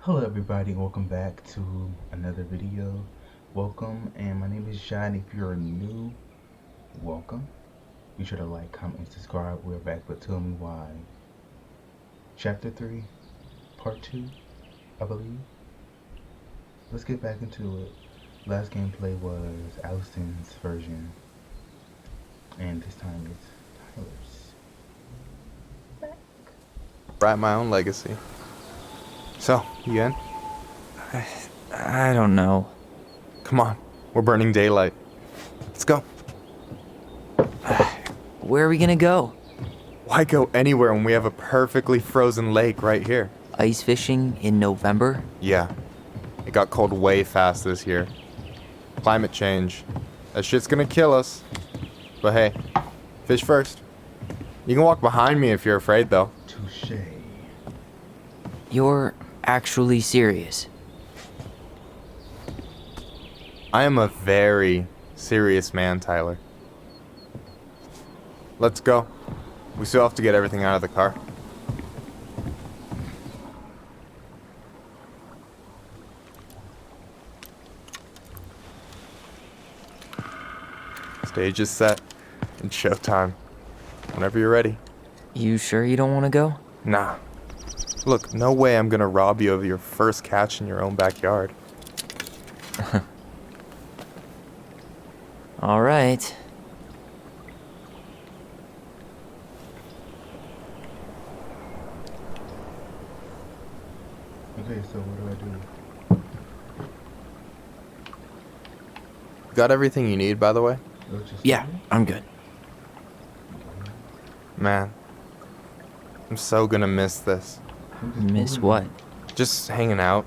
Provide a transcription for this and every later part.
Hello everybody, welcome back to another video. Welcome, and my name is John. If you're new, welcome. Be sure to like, comment, and subscribe. We're back with Tell Me Why. Chapter 3, Part 2, I believe. Let's get back into it. Last gameplay was Allison's version, and this time it's Tyler's. Write my own legacy. So, you in? I don't know. Come on, we're burning daylight. Let's go. Where are we gonna go? Why go anywhere when we have a perfectly frozen lake right here? Ice fishing in November? Yeah, it got cold way fast this year. Climate change. That shit's gonna kill us. But hey, fish first. You can walk behind me if you're afraid though. Touche. You're actually serious? I am a very serious man, Tyler. Let's go. We still have to get everything out of the car. Stage is set. It's showtime. Whenever you're ready. You sure you don't want to go? Nah. Look, no way I'm gonna rob you of your first catch in your own backyard. All right. Okay, so what do I do? Got everything you need, by the way? Yeah, I'm good. Man, I'm so gonna miss this. Miss what? Just hanging out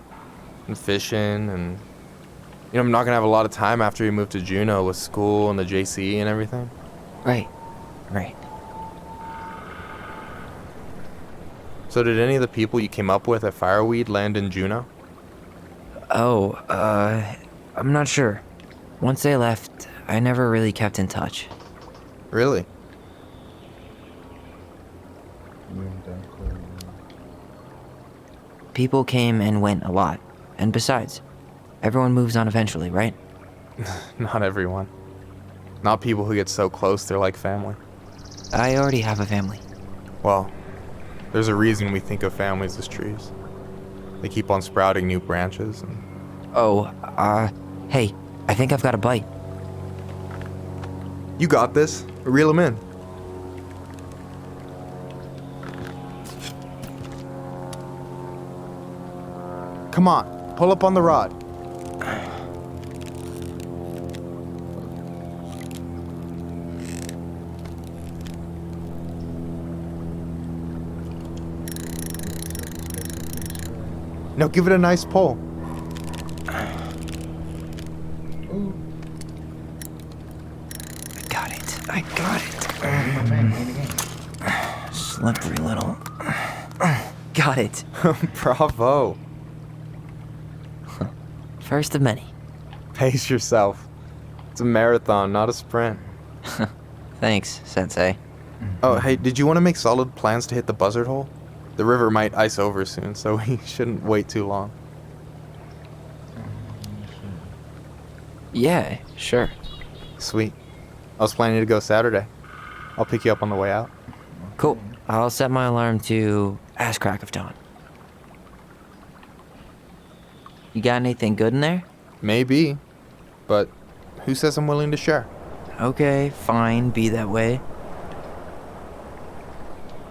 and fishing and... You know, I'm not gonna have a lot of time after we move to Juneau with school and the JC and everything. Right. So did any of the people you came up with at Fireweed land in Juneau? Oh, I'm not sure. Once they left, I never really kept in touch. Really? People came and went a lot. And besides, everyone moves on eventually, right? Not everyone. Not people who get so close they're like family. I already have a family. Well, there's a reason we think of families as trees. They keep on sprouting new branches and... Oh, hey, I think I've got a bite. You got this. Reel 'em in. Come on, pull up on the rod. Now give it a nice pull. I got it. Slippery little. Got it. Bravo. First of many. Pace yourself. It's a marathon, not a sprint. Thanks, Sensei. Oh, hey, did you want to make solid plans to hit the buzzard hole? The river might ice over soon, so we shouldn't wait too long. Yeah, sure. Sweet. I was planning to go Saturday. I'll pick you up on the way out. Cool. I'll set my alarm to ass crack of dawn. You got anything good in there? Maybe, but who says I'm willing to share? Okay, fine, be that way.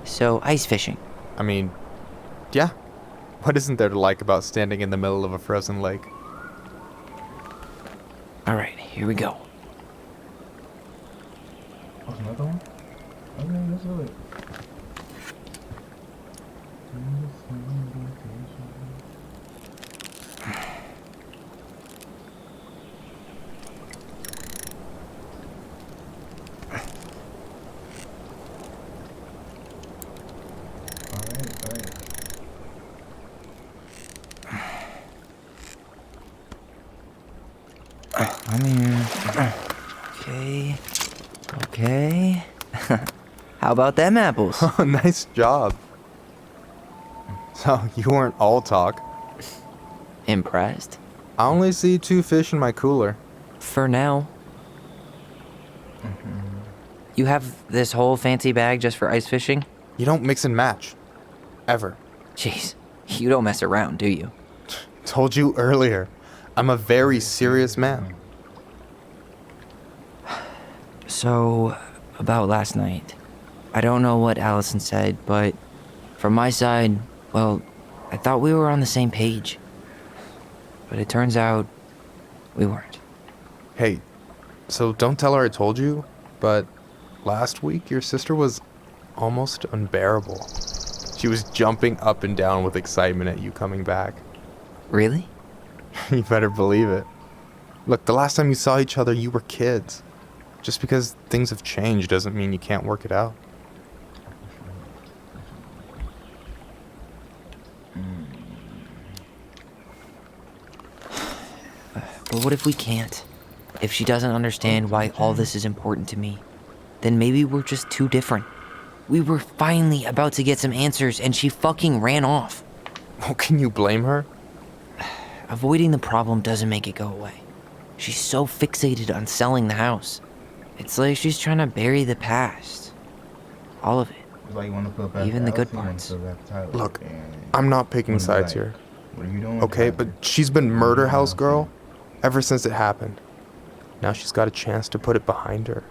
So, ice fishing. I mean, yeah. What isn't there to like about standing in the middle of a frozen lake? Alright, here we go. Oh, another one? Okay, let's do it. I'm here. Okay. How about them apples? Oh, nice job. So, you weren't all talk. Impressed? I only see 2 fish in my cooler. For now. You have this whole fancy bag just for ice fishing? You don't mix and match. Ever. Jeez, you don't mess around, do you? Told you earlier. I'm a very serious man. So, about last night. I don't know what Allison said, but from my side, well, I thought we were on the same page. But it turns out we weren't. Hey, so don't tell her I told you, but last week your sister was almost unbearable. She was jumping up and down with excitement at you coming back. Really? You better believe it. Look, the last time you saw each other, you were kids. Just because things have changed doesn't mean you can't work it out. But what if we can't? If she doesn't understand why all this is important to me, then maybe we're just too different. We were finally about to get some answers and she fucking ran off. Well, can you blame her? Avoiding the problem doesn't make it go away. She's so fixated on selling the house. It's like she's trying to bury the past. All of it. It's like you want to feel bad Even for the good Elsie, you wanna parts. feel bad for Tyler, Look, and I'm not picking when you're sides like, here. What are you doing? Okay, Tyler? but she's been murder Yeah, house okay. girl ever since it happened. Now she's got a chance to put it behind her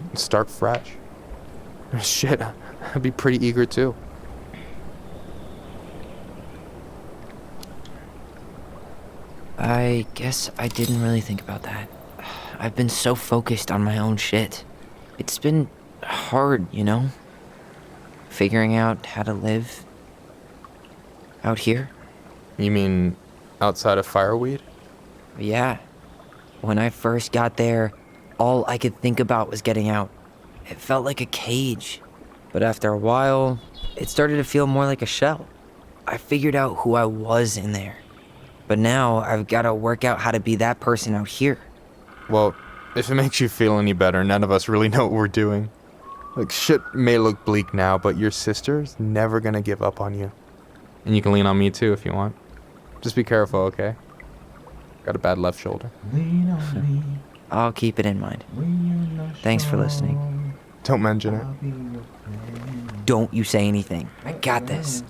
and start fresh. Shit, I'd be pretty eager too. I guess I didn't really think about that. I've been so focused on my own shit. It's been hard, you know? Figuring out how to live out here. You mean outside of fireweed? Yeah. When I first got there, all I could think about was getting out. It felt like a cage. But after a while, it started to feel more like a shell. I figured out who I was in there. But now I've got to work out how to be that person out here. Well, if it makes you feel any better, none of us really know what we're doing. Like, shit may look bleak now, but your sister's never gonna give up on you. And you can lean on me too if you want. Just be careful, okay? Got a bad left shoulder. Lean on me I'll keep it in mind. when you're not Thanks for listening. strong. Don't mention it. I'll be your friend. Don't you say anything. I got this.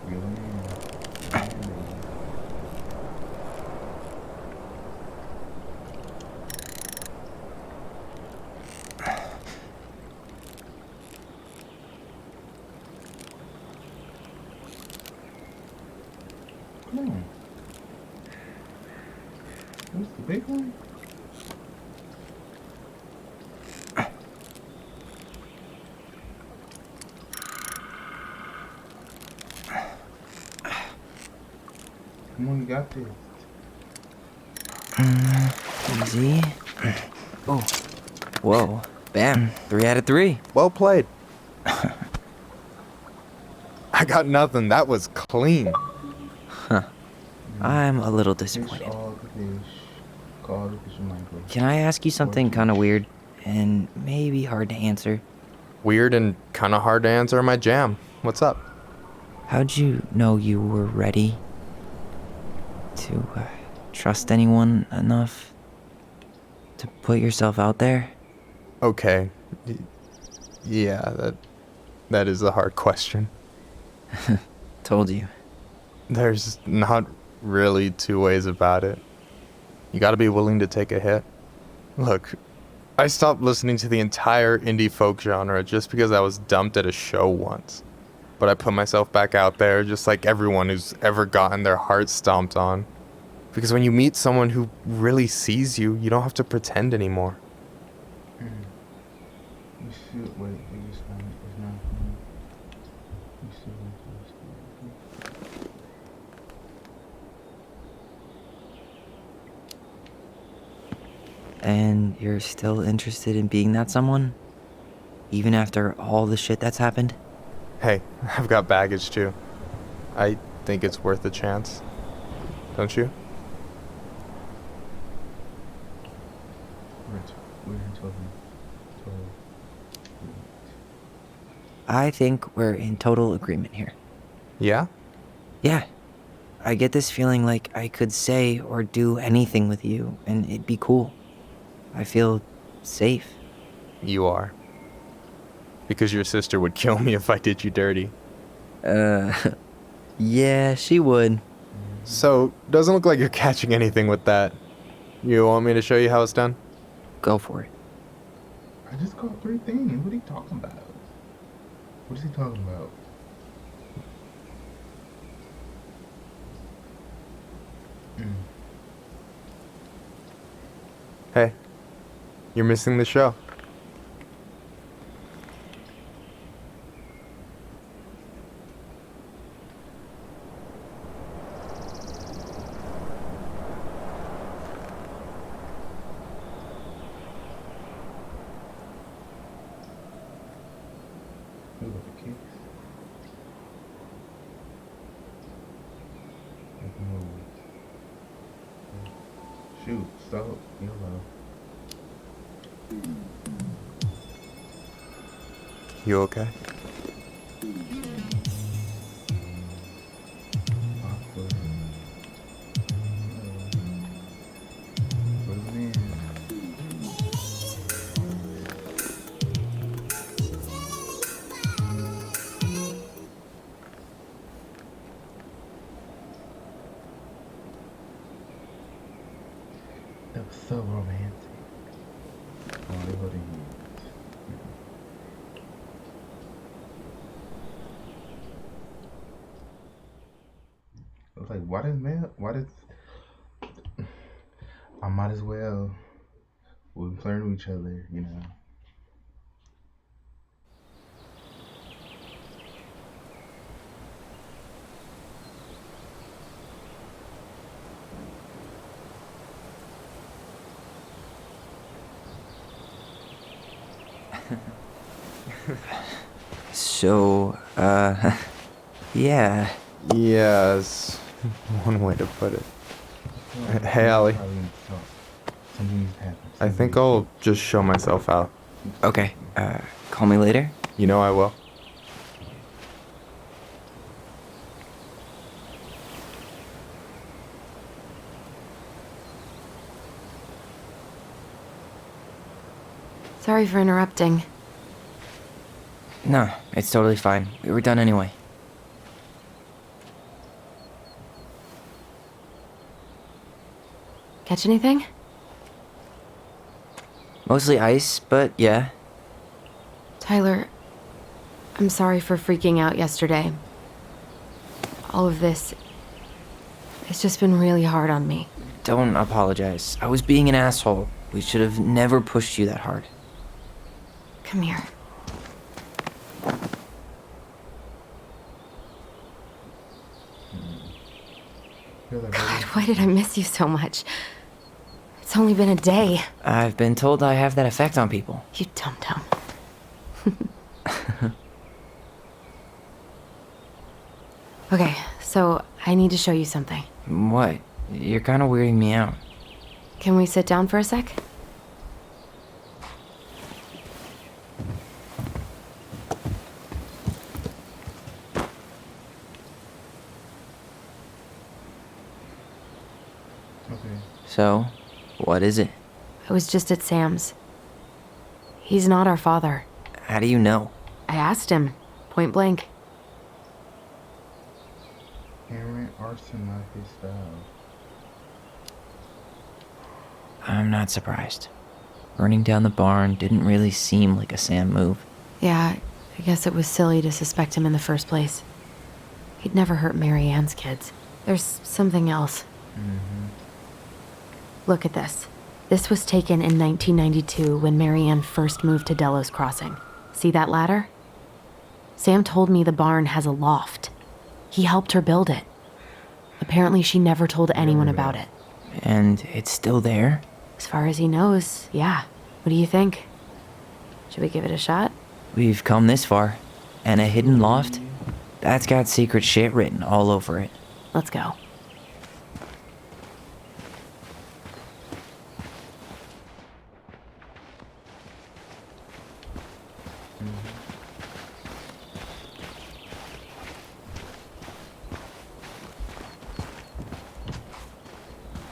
Real man. Come on. What's the big one? Come on, you got this. Easy. Oh. Whoa. Bam. 3 out of 3. Well played. I got nothing. That was clean. I'm a little Fish disappointed. all the fish. Call the fish micro. Can I ask you something kind of weird and maybe hard to answer? Weird and kind of hard to answer my jam. What's up? How'd you know you were ready to trust anyone enough to put yourself out there? Okay. Yeah, that is a hard question. Told you. There's not really 2 ways about it. You gotta be willing to take a hit. Look, I stopped listening to the entire indie folk genre just because I was dumped at a show once. But I put myself back out there just like everyone who's ever gotten their heart stomped on. Because when you meet someone who really sees you, you don't have to pretend anymore. You should wait. You just find it's not funny. You should wait for this. And you're still interested in being that someone? Even after all the shit that's happened? Hey, I've got baggage too. I think it's worth a chance. Don't you? We're in total. I think we're in total agreement here. Yeah? Yeah, I get this feeling like I could say or do anything with you and it'd be cool. I feel safe. You are. Because your sister would kill me if I did you dirty. Yeah, she would. So, doesn't look like you're catching anything with that. You want me to show you how it's done? Go for it. I just caught 3 things. What are you talking about? What is he talking about? Hey, you're missing the show. Who got the kicks? Make a move. Shoot, stop, yellow. You okay? Awkward. Put him in. That was so romantic. Oh, they hold their hands. I was like, why does, I might as well, we're flirting with each other, you know. So, yeah. Yes. One way to put it. Hey, Allie. Something needs to happen. I think I'll just show myself out. Okay, call me later? You know I will. Sorry for interrupting. No, it's totally fine. We were done anyway. Catch anything? Mostly ice, but yeah. Tyler, I'm sorry for freaking out yesterday. All of this, it's just been really hard on me. Don't apologize. I was being an asshole. We should have never pushed you that hard. Come here. God, why did I miss you so much? It's only been a day. I've been told I have that effect on people. You dum-dum. Okay, so I need to show you something. What? You're kind of weirding me out. Can we sit down for a sec? Okay. So, what is it? I was just at Sam's. He's not our father. How do you know? I asked him, point blank. Aaron arson not his style. I'm not surprised. Burning down the barn didn't really seem like a Sam move. Yeah, I guess it was silly to suspect him in the first place. He'd never hurt Mary Ann's kids. There's something else. Look at this. This was taken in 1992 when Mary Ann first moved to Delos Crossing. See that ladder? Sam told me the barn has a loft. He helped her build it. Apparently she never told anyone about it. And it's still there? As far as he knows, yeah. What do you think? Should we give it a shot? We've come this far. And a hidden loft? That's got secret shit written all over it. Let's go.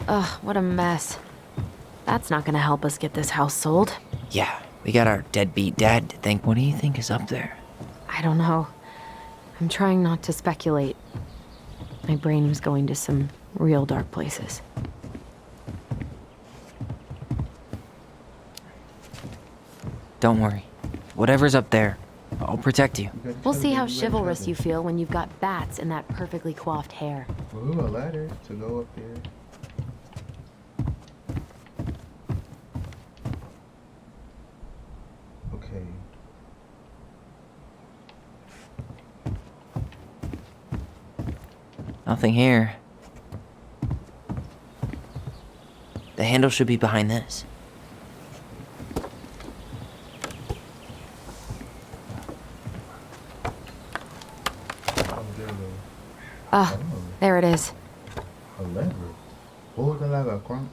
Ugh, what a mess. That's not gonna help us get this house sold. Yeah, we got our deadbeat dad to thank. What do you think is up there? I don't know. I'm trying not to speculate. My brain was going to some real dark places. Don't worry. Whatever's up there, I'll protect you. You got each We'll other, see baby. how You got each chivalrous other. you feel when you've got bats in that perfectly coiffed hair. Ooh, a ladder to go up there. Okay. Nothing here. The handle should be behind this. Oh, there we go. Ah, Oh, there it is. a lever. Oh, the lever, crunk.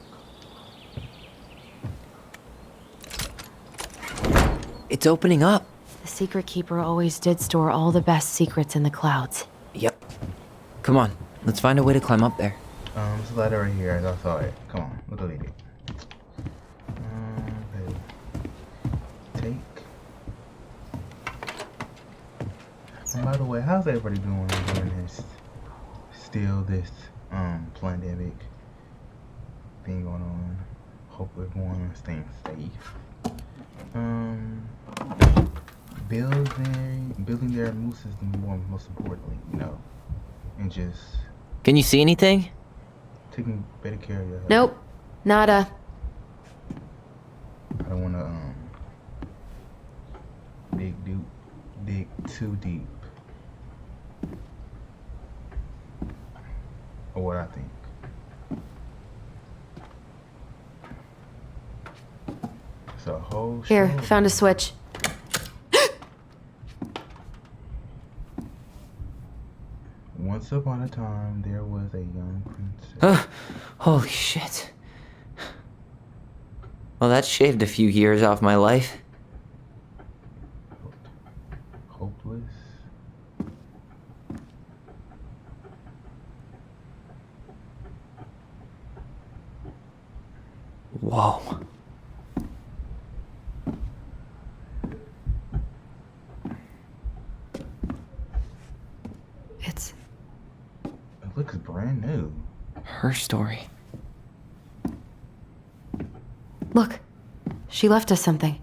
It's opening up. The secret keeper always did store all the best secrets in the clouds. Yep. Come on, let's find a way to climb up there. There's a ladder right here. I saw it. Come on, let's delete it. Okay. Take. And by the way, how's everybody doing during this? Still this pandemic thing going on. Hope everyone is staying safe. Building their immune system most importantly, you know, and just Can you see anything? taking better care of your health. Nope, nada. I don't want to dig too deep. Or what I think. It's a whole Here, show. found a switch. Once upon a time, there was a young princess. Holy shit. Well, that shaved a few years off my life. Hopeless. Whoa. It's It looks brand new. Her story. Look, she left us something.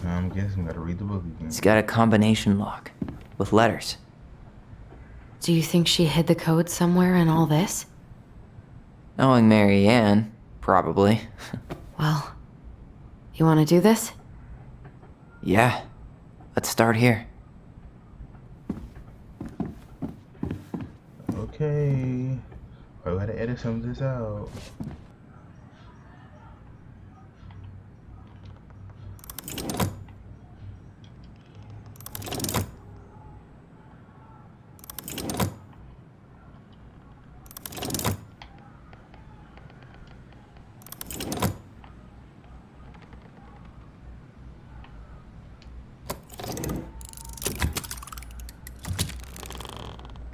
I'm guessing I gotta read the book again. It's got a combination lock with letters. Do you think she hid the code somewhere in all this? Knowing Mary Ann, probably. Well, you want to do this? Yeah. Let's start here. Okay. I gotta edit some of this out.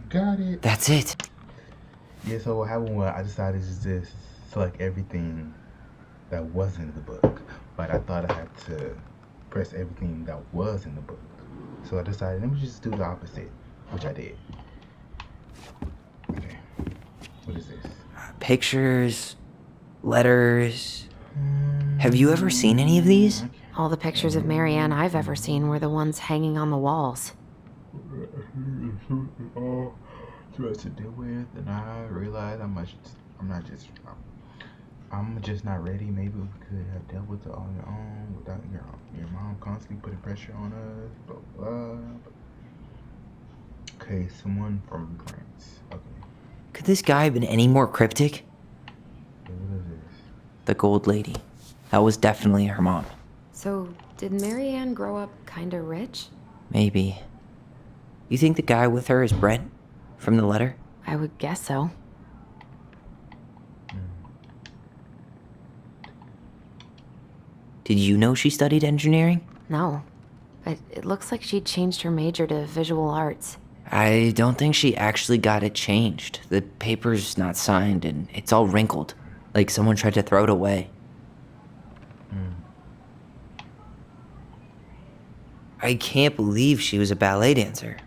Got it. That's it. Yeah, so what happened was I decided to just select everything that wasn't in the book. But I thought I had to press everything that was in the book. So I decided, let me just do the opposite, which I did. Okay. What is this? Pictures, letters. Have you ever seen any of these? All the pictures of Marianne I've ever seen were the ones hanging on the walls. All to us to deal with, and I realized I'm just not ready. Maybe we could have dealt with it on your own without your mom constantly putting pressure on us. Blah blah. Okay, someone from France. Okay, Could this guy have been any more cryptic? what is this? The gold lady. That was definitely her mom. So, did Marianne grow up kinda rich? Maybe. You think the guy with her is Brent? From the letter? I would guess so. Did you know she studied engineering? No. but it looks like she changed her major to visual arts. I don't think she actually got it changed. The paper's not signed and it's all wrinkled, like someone tried to throw it away. I can't believe she was a ballet dancer.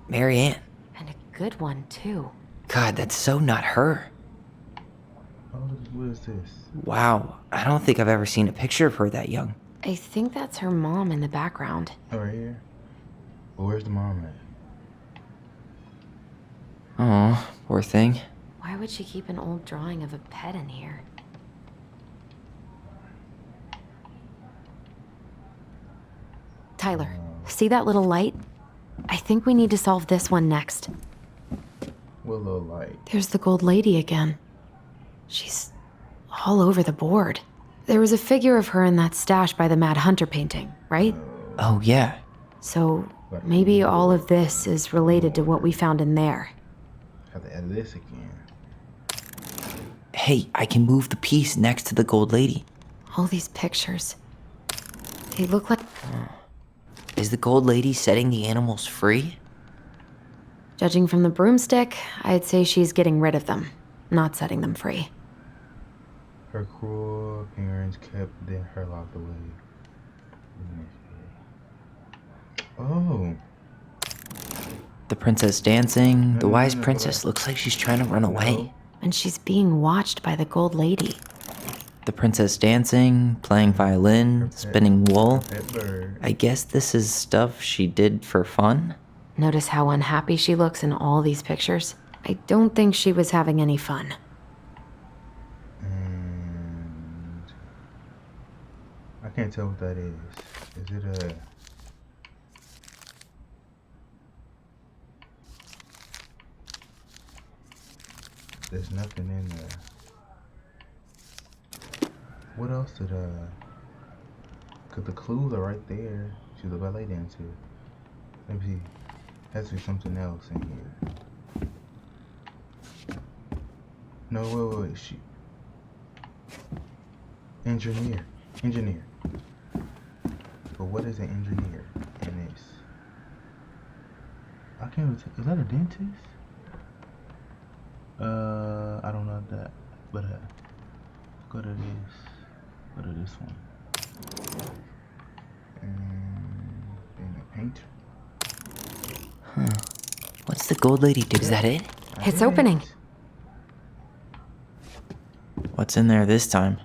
Mary Ann. And a good one, too. God, that's so not her. Oh, what is this? Wow, I don't think I've ever seen a picture of her that young. I think that's her mom in the background. Oh, right here? Well, where's the mom at? Oh, poor thing. Why would she keep an old drawing of a pet in here? Tyler, see that little light? I think we need to solve this one next. What little light? There's the gold lady again. She's all over the board. There was a figure of her in that stash by the Mad Hunter painting, right? Oh, yeah. So maybe all of this is related to what we found in there. Have to edit this again. Hey, I can move the piece next to the gold lady. All these pictures. They look like... Is the gold lady setting the animals free? Judging from the broomstick, I'd say she's getting rid of them, not setting them free. Her cruel parents kept her locked away. Oh. The princess dancing. The wise princess looks like she's trying to run away. And she's being watched by the gold lady. The princess dancing, playing violin, spinning wool. That bird. I guess this is stuff she did for fun? Notice how unhappy she looks in all these pictures? I don't think she was having any fun. And I can't tell what that is. Is it a... There's nothing in there. What else did cause the clues are right there. She's a ballet dancer. Maybe has to be something else in here. No, wait, she... Engineer. But what is an engineer in this? I can't even tell. Is that a dentist? I don't know that, but go to this. Go to this one. And a painter. What's the gold lady do? Is that it? It's opening. What's in there this time?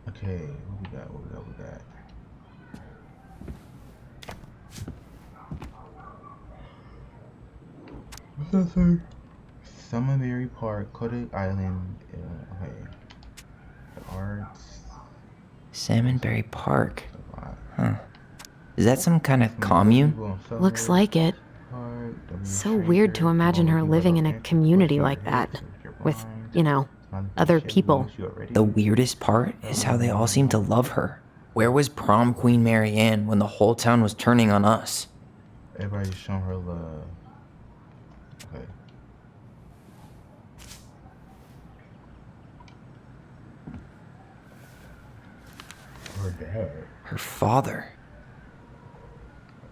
Okay, what we got? What's that say? Summerberry Park, Kodak Island. Okay. The arts. Salmonberry Park. Huh. Is that some kind of commune? Looks like it. So weird to imagine her living in a community like that. With, other people. The weirdest part is how they all seem to love her. Where was prom queen Mary Ann when the whole town was turning on us? Everybody's showing her love. Okay. Her dad. Her father.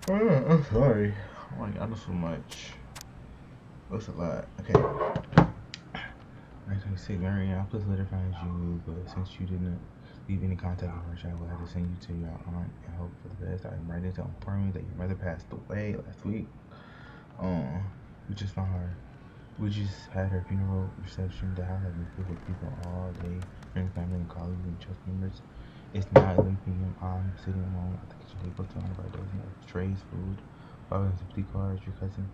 Oh, I'm sorry. Oh my god, I know so much. That's a lot. Okay. 1926, Mary Ann, please let her find you, but since you didn't leave any contact with her, I will have to send you to your aunt and hope for the best. I am writing to inform you that your mother passed away last week. We just found her. We just had her funeral reception. The house has been filled with people all day, friends, family, and colleagues and church members. It's now 11 p.m. I'm sitting alone at the kitchen table surrounded by dozens of trays, food, flowers, and complete cards. Your cousin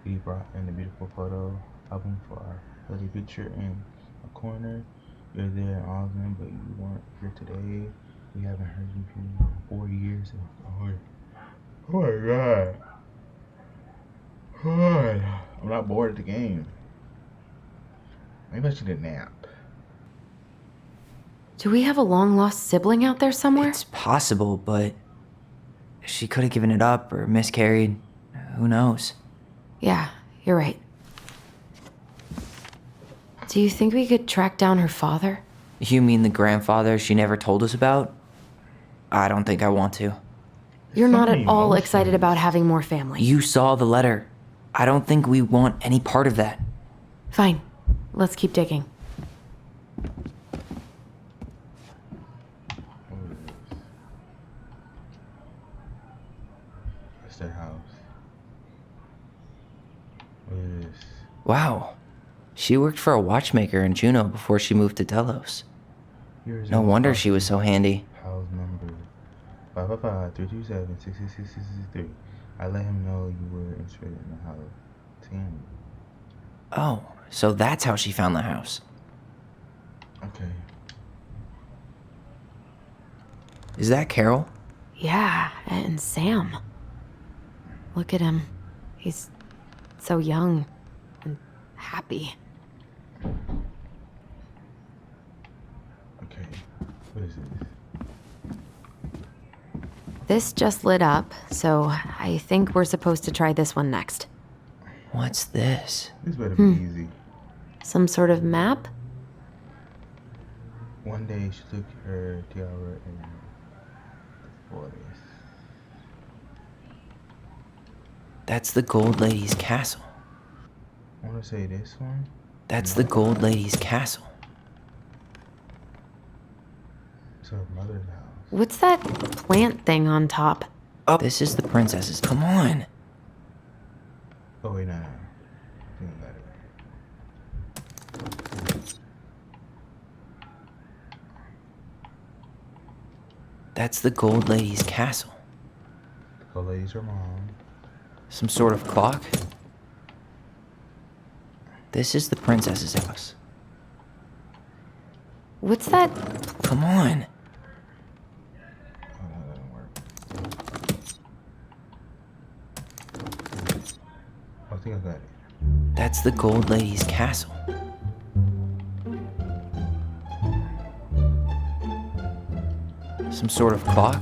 Edie brought in a beautiful photo album for our little picture in a corner. You're there in all of them, but you weren't here today. We haven't heard you in 4 years. Oh my god. I'm not bored of the game. Maybe I should nap. Do we have a long-lost sibling out there somewhere? It's possible, but she could have given it up or miscarried. Who knows? Yeah, you're right. Do you think we could track down her father? You mean the grandfather she never told us about? I don't think I want to. You're So not many at all excited emotions. about having more family. You saw the letter. I don't think we want any part of that. Fine. Let's keep digging. What is this? That's their house. What is this? Wow. She worked for a watchmaker in Juneau before she moved to Delos. Here's No your wonder she was coffee. so handy. House number 555-327-66663. I let him know you were interested in the house. Tammy. Oh, so that's how she found the house. Okay. Is that Carol? Yeah, and Sam. Look at him. He's so young and happy. Okay. What is this? This just lit up, so I think we're supposed to try this one next. What's this? This better be easy. Some sort of map? One day she took her tiara and the forest. That's the Gold Lady's castle. I want to say this one. That's the Gold Lady's castle. It's her mother's house. What's that plant thing on top? Oh, this is the princess's. Come on. Oh wait, no. I think I got it. That's the Gold Lady's castle. The lady's her mom. Some sort of clock? This is the princess's house. What's that? Come on. Oh no, that didn't work. I think I got it. That's the Gold Lady's castle. Some sort of clock?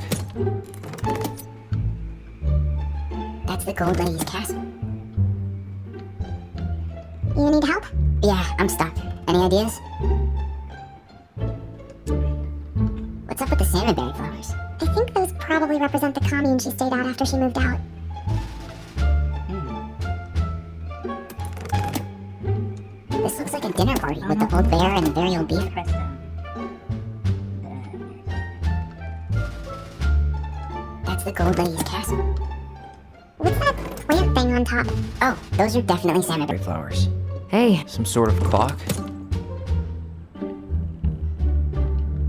That's the Gold Lady's castle. You need help? Yeah, I'm stuck. Any ideas? What's up with the salmonberry flowers? I think those probably represent the commune she stayed at after she moved out. This looks like a dinner party with the old bear and the very old beef. That's the Gold Lady's castle. What's that plant thing on top? Oh, those are definitely salmonberry. Flowers. Hey, Some sort of clock?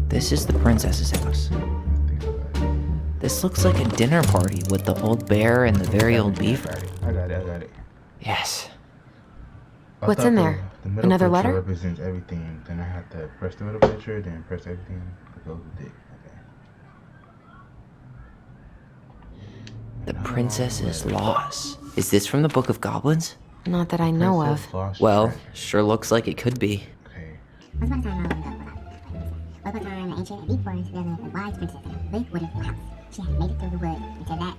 This is the princess's house. I think I got it. This looks like a dinner party with the old bear and the very old beef. I got it. Yes. I What's thought in there? The middle Another picture letter? represents everything. Then I have to press the middle picture, then press everything that goes with it. Okay. The princess's loss. Is this from the Book of Goblins? not that I know of. Princess lost Well, treasure. sure looks like it could be. Okay. Once upon a time, Once upon a time, an ancient deep forest, there lived a wise princess in a big wooden house. She had made it through the wood until that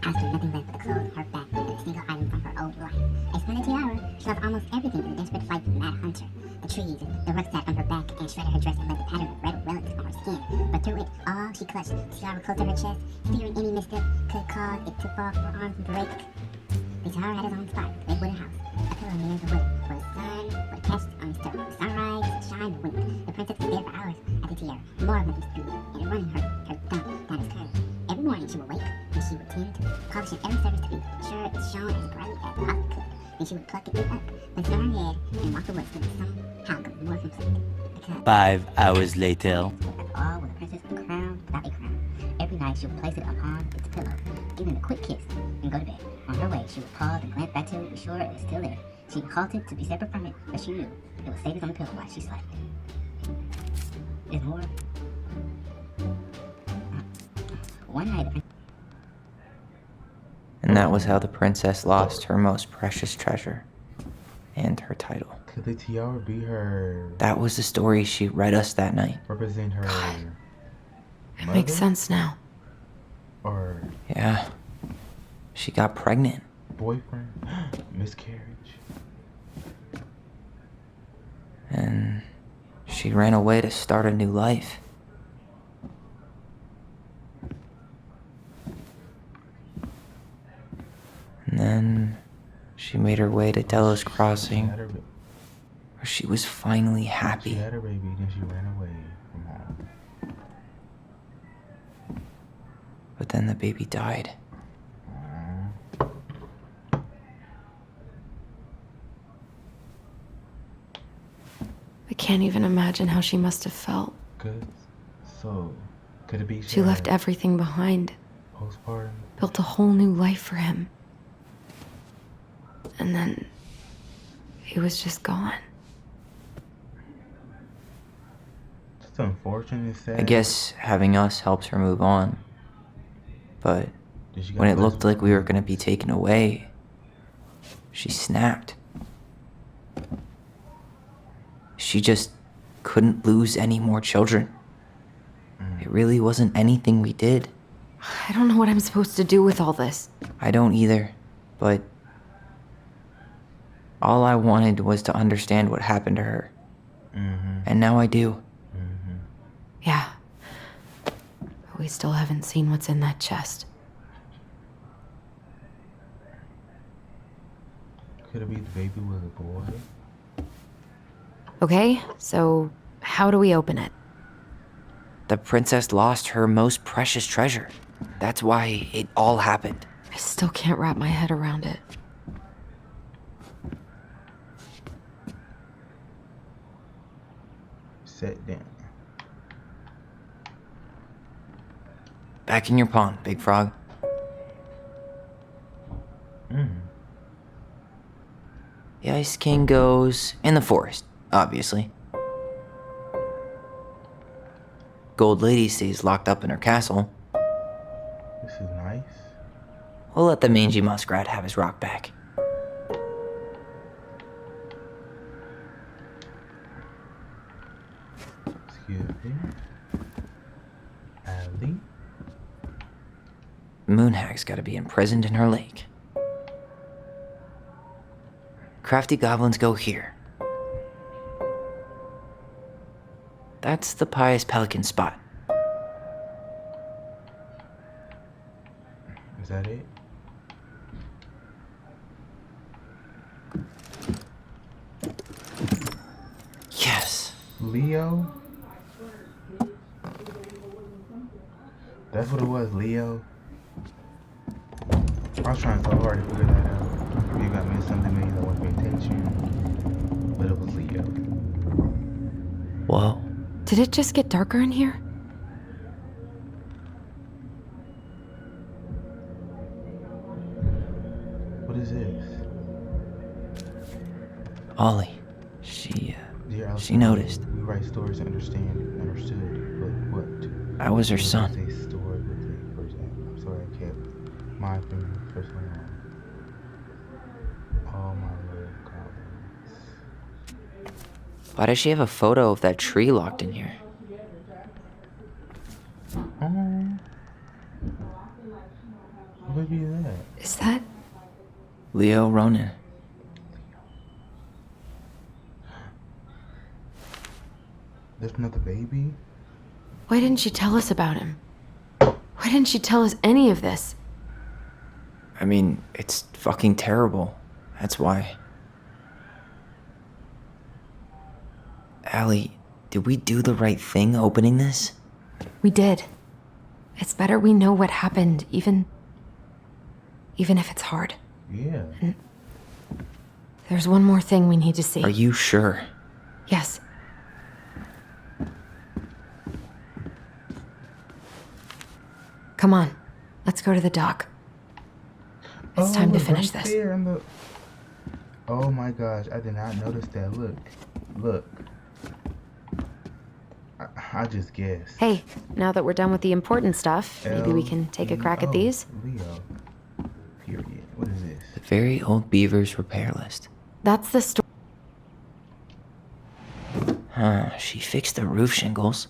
house had nothing left but the clothes, her back, and a single item from her old life. A splendid tiara, she lost almost everything in the desperate fight from the mad hunter. The trees, the rucksack on her back, and shredded her dress and left a pattern of red relics on her skin. But through it all, she clutched the tiara close to her chest, fearing any misstep could cause it to fall from her arms and break. The tiara had its own spot, the big wooden house, a pillar near the wood, where the sun would catch on its toe. The sunrise, shine, and wink. The princess could stare for hours at the tiara, marveling at its beauty, and running her thumb down its curve. Every morning she would wake, and she would tend to polish it every surface to be sure it shone as brightly as it possibly could. Then she would pluck it up, place it on her head, and walk the woods till it somehow got more complete. Because 5 hours later. that's all with a princess with a crown without a crown. Every night she would place it upon its pillow, give it a quick kiss, and go to bed. On her way, she would pause and glance back to be sure it was still there. She halted to be separate from it, but she knew it was safest on the pillow while she slept. There's more. One night, the And that was how the princess lost her most precious treasure and her title. Could the tiara be her? That was the story she read us that night. Represent her? It makes mother? sense now. Or Yeah. She got pregnant. boyfriend? Miscarriage. And she ran away to start a new life. She made her way to Delos She Crossing, had her, where she was finally she happy. had her baby, then she ran away from home. But then the baby died. Aw. I can't even imagine how she must have felt. Good. So, could it be She left had everything behind, postpartum? built a whole new life for him. And then he was just gone. It's unfortunate, it's sad. I guess having us helps her move on. But Did she when got it looked blessed like with we were kids? gonna be taken away, she snapped. She just couldn't lose any more children. It really wasn't anything we did. I don't know what I'm supposed to do with all this. I don't either, but all I wanted was to understand what happened to her. And now I do. Yeah. But we still haven't seen what's in that chest. Could it be the baby was a boy? Okay, so how do we open it? The princess lost her most precious treasure. That's why it all happened. I still can't wrap my head around it. Sit down. Back in your pond, Big Frog. The Ice King goes in the forest, obviously. Gold Lady stays locked up in her castle. This is nice. We'll let the mangy muskrat have his rock back. Excuse me. Allie? Moonhag's gotta be imprisoned in her lake. Crafty goblins go here. That's the pious pelican spot. Is that it? Yes. Leo? That's what it was, Leo. I was trying so hard to figure that out. Maybe I missed something, maybe I wasn't paying attention. But it was Leo. Whoa. Did it just get darker in here? What is this? Ollie. She Dear Alice, She noticed. We write stories to understood, but what? I was her son. A story with the first act. I'm sorry I kept my opinion for so long. All my little goblins. Why does she have a photo of that tree locked in here? Oh. What baby is that? Is that? Leo Ronan. There's another baby? Why didn't she tell us about him? Why didn't she tell us any of this? I mean, it's fucking terrible. That's why. Allie, did we do the right thing opening this? We did. It's better we know what happened, even if it's hard. Yeah. There's one more thing we need to see. Are you sure? Yes. Come on. Let's go to the dock. It's time to look, finish right this. there on the... Oh my gosh, I did not notice that. Look. Look. I just guessed. Hey, now that we're done with the important stuff, maybe we can take a crack at these? Leo. Period. What is this? The very old beaver's repair list. That's the story. Huh, she fixed the roof shingles.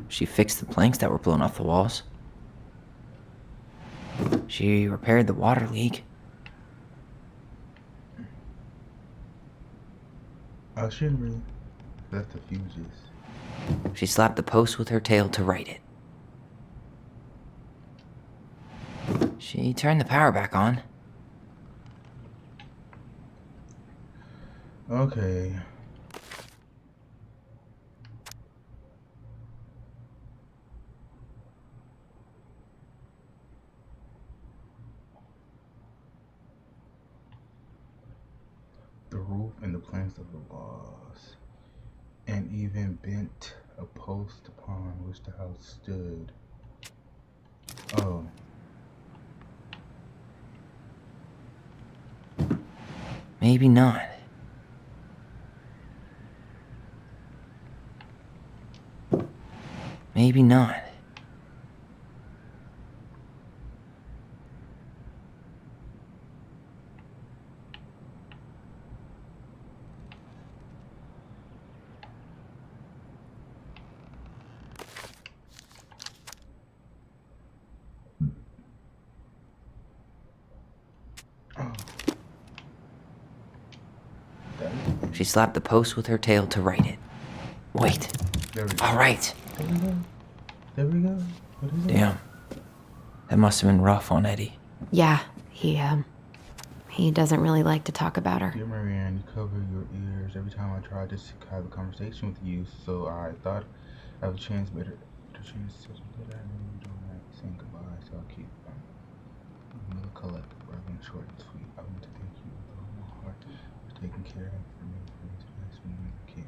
She fixed the planks that were blown off the walls. She repaired the water leak. Oh, she didn't really. That's the fuses. She slapped the post with her tail to write it. She turned the power back on. Okay. The roof and the planks of the walls, and even bent a post upon which the house stood. Oh. Maybe not. Maybe not. Oh. She slapped the post with her tail to right it. Wait. There we go. All right. There we go. There we go. What is it? Damn. That must have been rough on Eddie. Yeah, he doesn't really like to talk about her. Dear Marianne, you cover your ears every time I try to have a conversation with you, so I thought I have a chance better to choose such a good I really don't like saying goodbye, so I'll keep another collective rather than short and sweet. I want to thank you with all my heart for taking care of for me for these past few years. I can't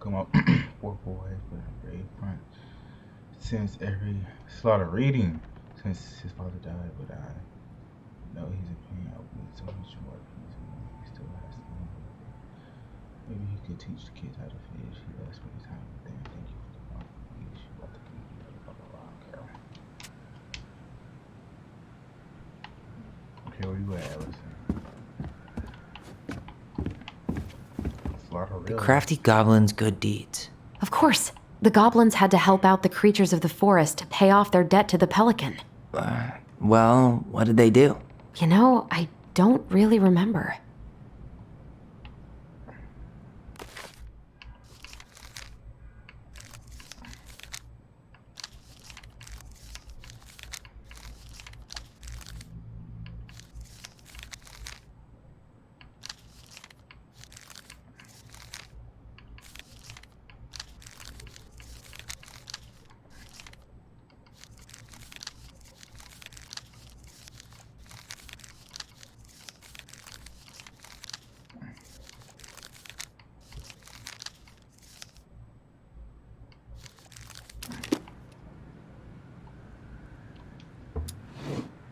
come up poor boy with a brave front since every slaughter reading since his father died, but I know he's in pain. I need so much more peace and he still has to know. Maybe he could teach the kids how to fish. He loves spending time with them. Thank you for the love. Please, you want the community, blah blah blah. Carol. Okay, where you at, Allison? Slaughter The really? crafty goblin's good deeds. Of course, the goblins had to help out the creatures of the forest to pay off their debt to the pelican. Well, what did they do? You know, I don't really remember.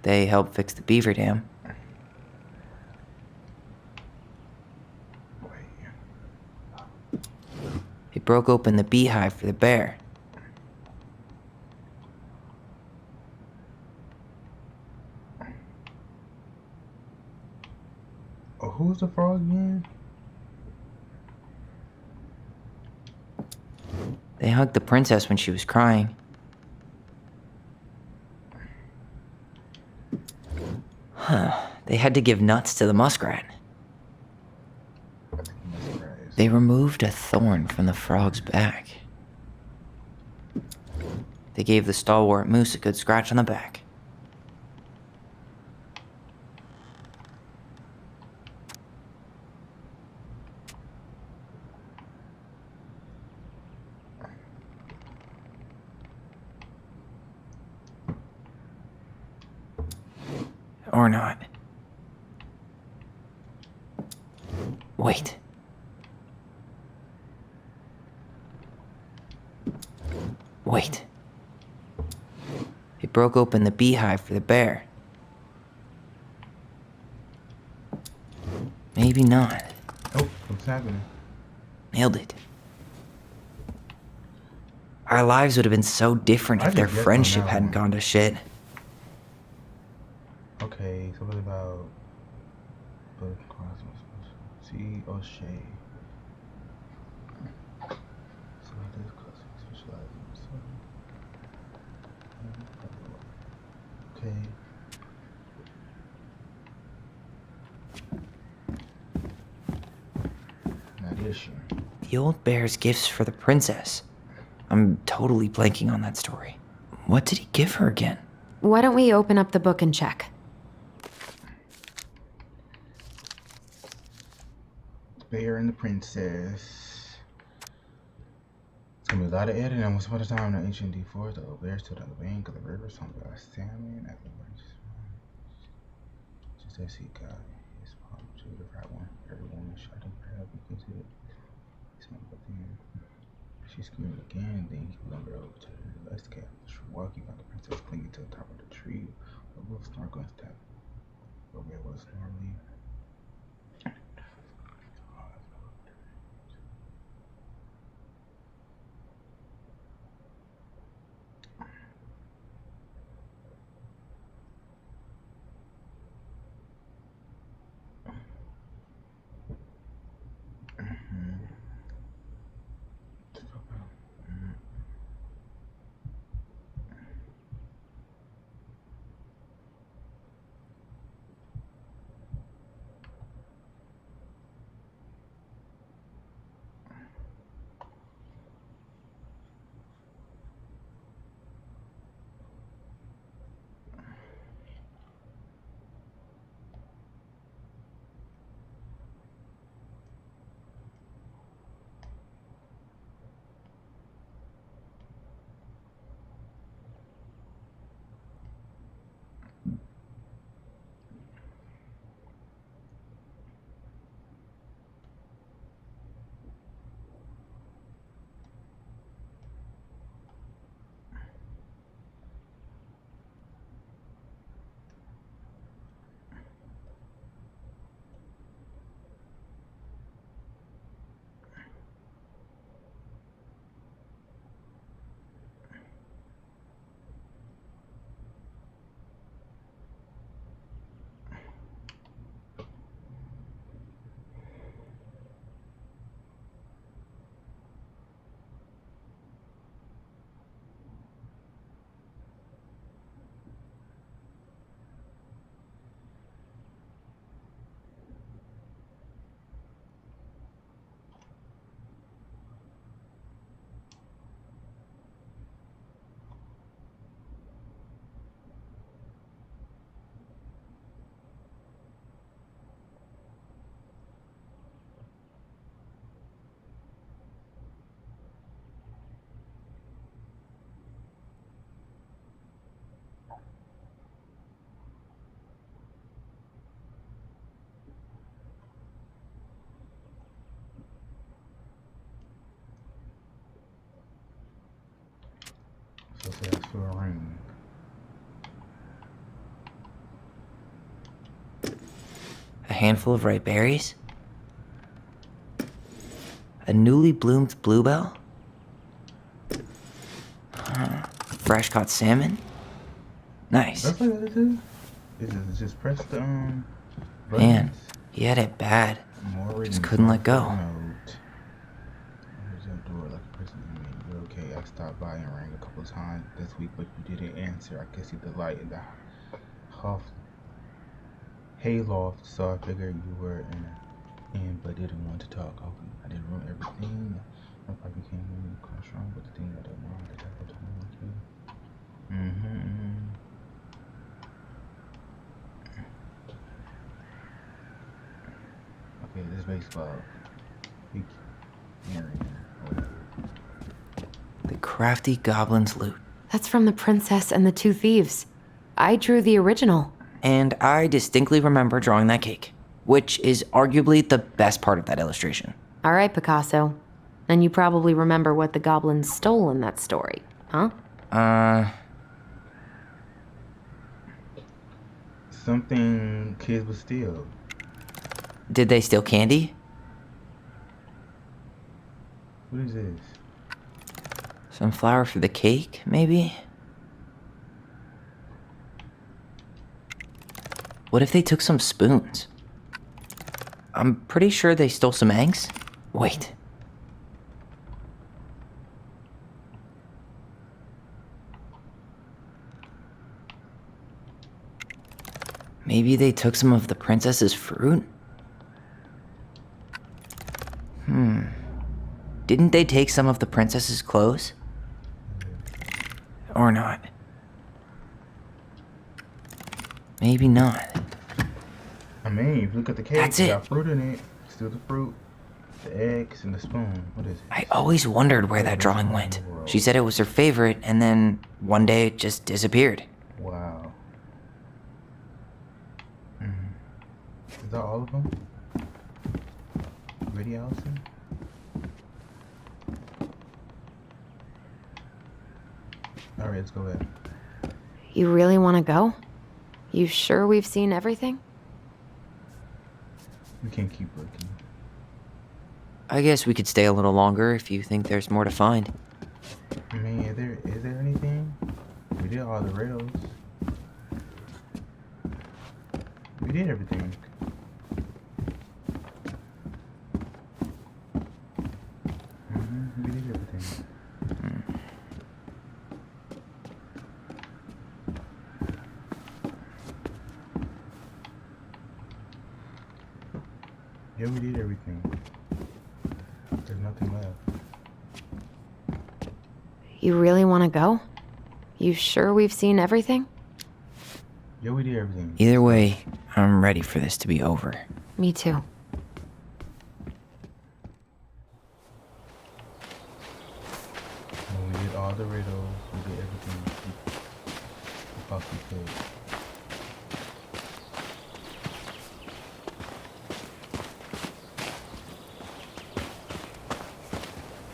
They helped fix the beaver dam. They broke open the beehive for the bear. Oh, who's the frog again? They hugged the princess when she was crying. They had to give nuts to the muskrat. They removed a thorn from the frog's back. They gave the stalwart moose a good scratch on the back. Or not. Wait. Wait. They broke open the beehive for the bear. Maybe not. Oh, what's happening? Nailed it. Our lives would have been so different I if their just guessed on friendship that hadn't one. gone to shit. Okay, so what about Bud Cosmos? See O'Shea. tradition. The old bear's gifts for the princess. I'm totally blanking on that story. What did he give her again? Why don't we open up the book and check? The bear and the princess. It's gonna be a lot of editing. Once upon a time in the ancient D4, the old bear stood on the bank of the river, something about salmon. Just as he got his palm to the right one, every woman shot him crab because it. But then she screamed again, then he lumbered over to the last cat. Walking by the princess clinging to the top of the tree. A wolf snarked and stepped. But where was normally. So say it's for a ring. A handful of ripe berries? A newly bloomed bluebell? Fresh caught salmon? Nice. That's what it is. Is it just press the Man, buttons? he had it bad. More reading. Just couldn't let go. Note. There's that door like a person in me. You're okay. I stopped by and rang a couple of times this week, but you didn't answer. I could see the light in the hayloft, so I figured you were in, but didn't want to talk. I didn't ruin everything. I probably became really strong, but the thing I don't want to talk about like you. Okay, this baseball. The crafty goblin's loot. That's from The Princess and the Two Thieves. I drew the original. And I distinctly remember drawing that cake, which is arguably the best part of that illustration. All right, Picasso. Then you probably remember what the goblins stole in that story, huh? Something kids would steal. Did they steal candy? What is this? Some flour for the cake, maybe? What if they took some spoons? I'm pretty sure they stole some eggs. Wait. Maybe they took some of the princess's fruit? Didn't they take some of the princess's clothes? Or not? Maybe not. I mean, if you look at the cake, That's it it. got fruit in it. Still the fruit, the eggs, and the spoon. What is it? I always wondered where that drawing went. She said it was her favorite, and then one day it just disappeared. Wow. Is that all of them? Ready, Allison? All right, let's go ahead. You really want to go? You sure we've seen everything? We can keep looking. I guess we could stay a little longer if you think there's more to find. I mean, is there anything? We did all the riddles. We did everything. We did everything. Yeah, we did everything. There's nothing left. You really want to go? You sure we've seen everything? Yeah, we did everything. Either way, I'm ready for this to be over. Me too. We did all the riddles. We did everything we possibly could.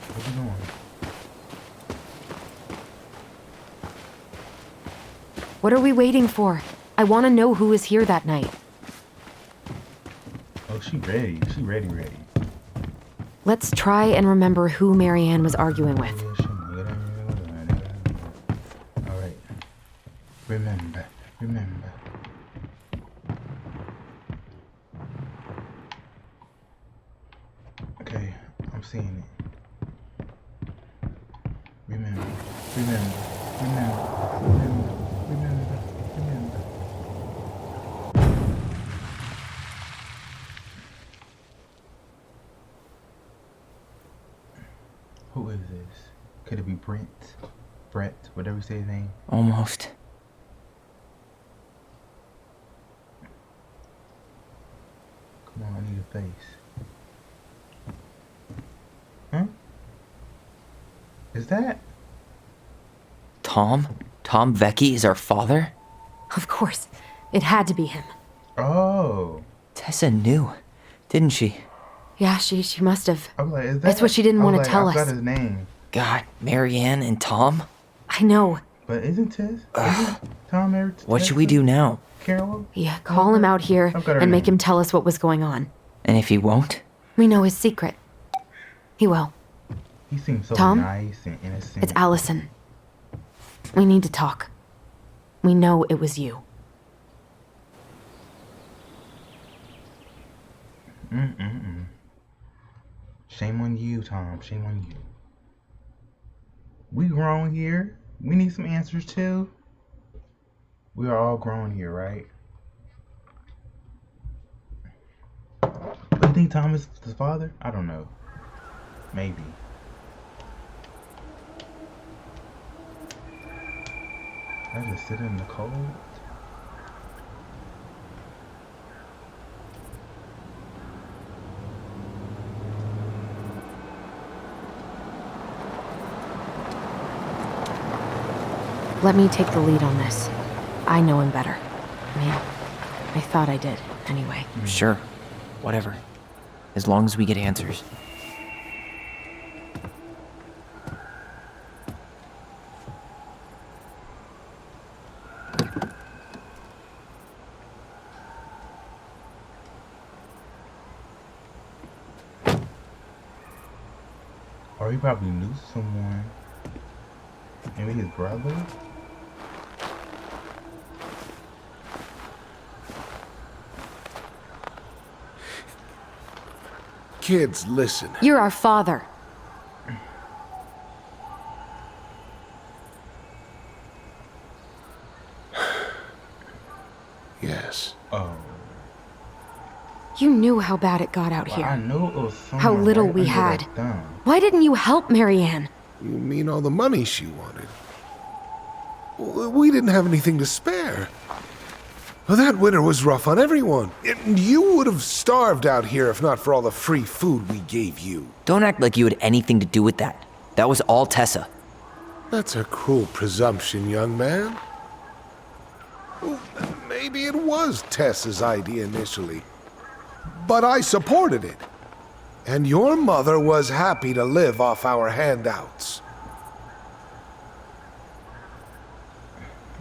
Where we going? What are we waiting for? I want to know who was here that night. Oh, she ready. She ready. Let's try and remember who Marianne was arguing with. All right. Remember. Okay, I'm seeing it. Remember. Who is this? Could it be Brett, whatever you say his name? Almost. Come on, I need a face. Huh? Is that? Tom? Tom Vecchi is our father? Of course. It had to be him. Oh. Tessa knew, didn't she? Yeah, she must have. I was like, is that? That's what she didn't I was want to like, tell I us. forgot his name. God, Marianne and Tom? I know. But isn't Tom married to What should we Tessa? do now? Carol? Yeah, call him out here I've got her and make name. him tell us what was going on. And if he won't? We know his secret. He will. He seems so Tom? nice and innocent. It's Allison. We need to talk. We know it was you. Shame on you, Tom. Shame on you. We grown here. We need some answers too. We are all grown here, right? Do you think Tom is his father? I don't know. Maybe. I just sit in the cold. Let me take the lead on this. I know him better. I mean, I thought I did, anyway. Sure. Whatever. As long as we get answers. Or he probably knew someone. Maybe his brother? Kids, listen. You're our father. Yes. Oh. You knew how bad it got out Well, here. I knew it was somewhere How little right we under had. that thumb. Why didn't you help Marianne? You mean all the money she wanted? We didn't have anything to spare. Well, that winter was rough on everyone. And you would have starved out here if not for all the free food we gave you. Don't act like you had anything to do with that. That was all Tessa. That's a cruel presumption, young man. Well, maybe it was Tessa's idea initially. But I supported it. And your mother was happy to live off our handouts.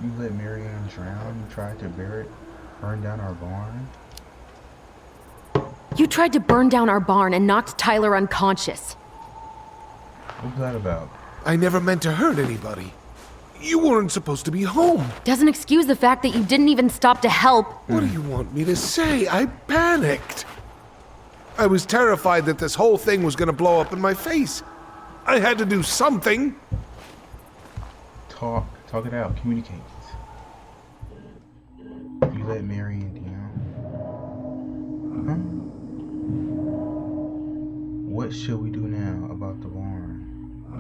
You let Marianne drown. You tried to burn down our barn. You tried to burn down our barn and knocked Tyler unconscious. What was that about? I never meant to hurt anybody. You weren't supposed to be home. Doesn't excuse the fact that you didn't even stop to help. What do you want me to say? I panicked. I was terrified that this whole thing was gonna blow up in my face. I had to do something. Talk it out, communicate. You let Marianne down. Huh? What should we do now about the barn?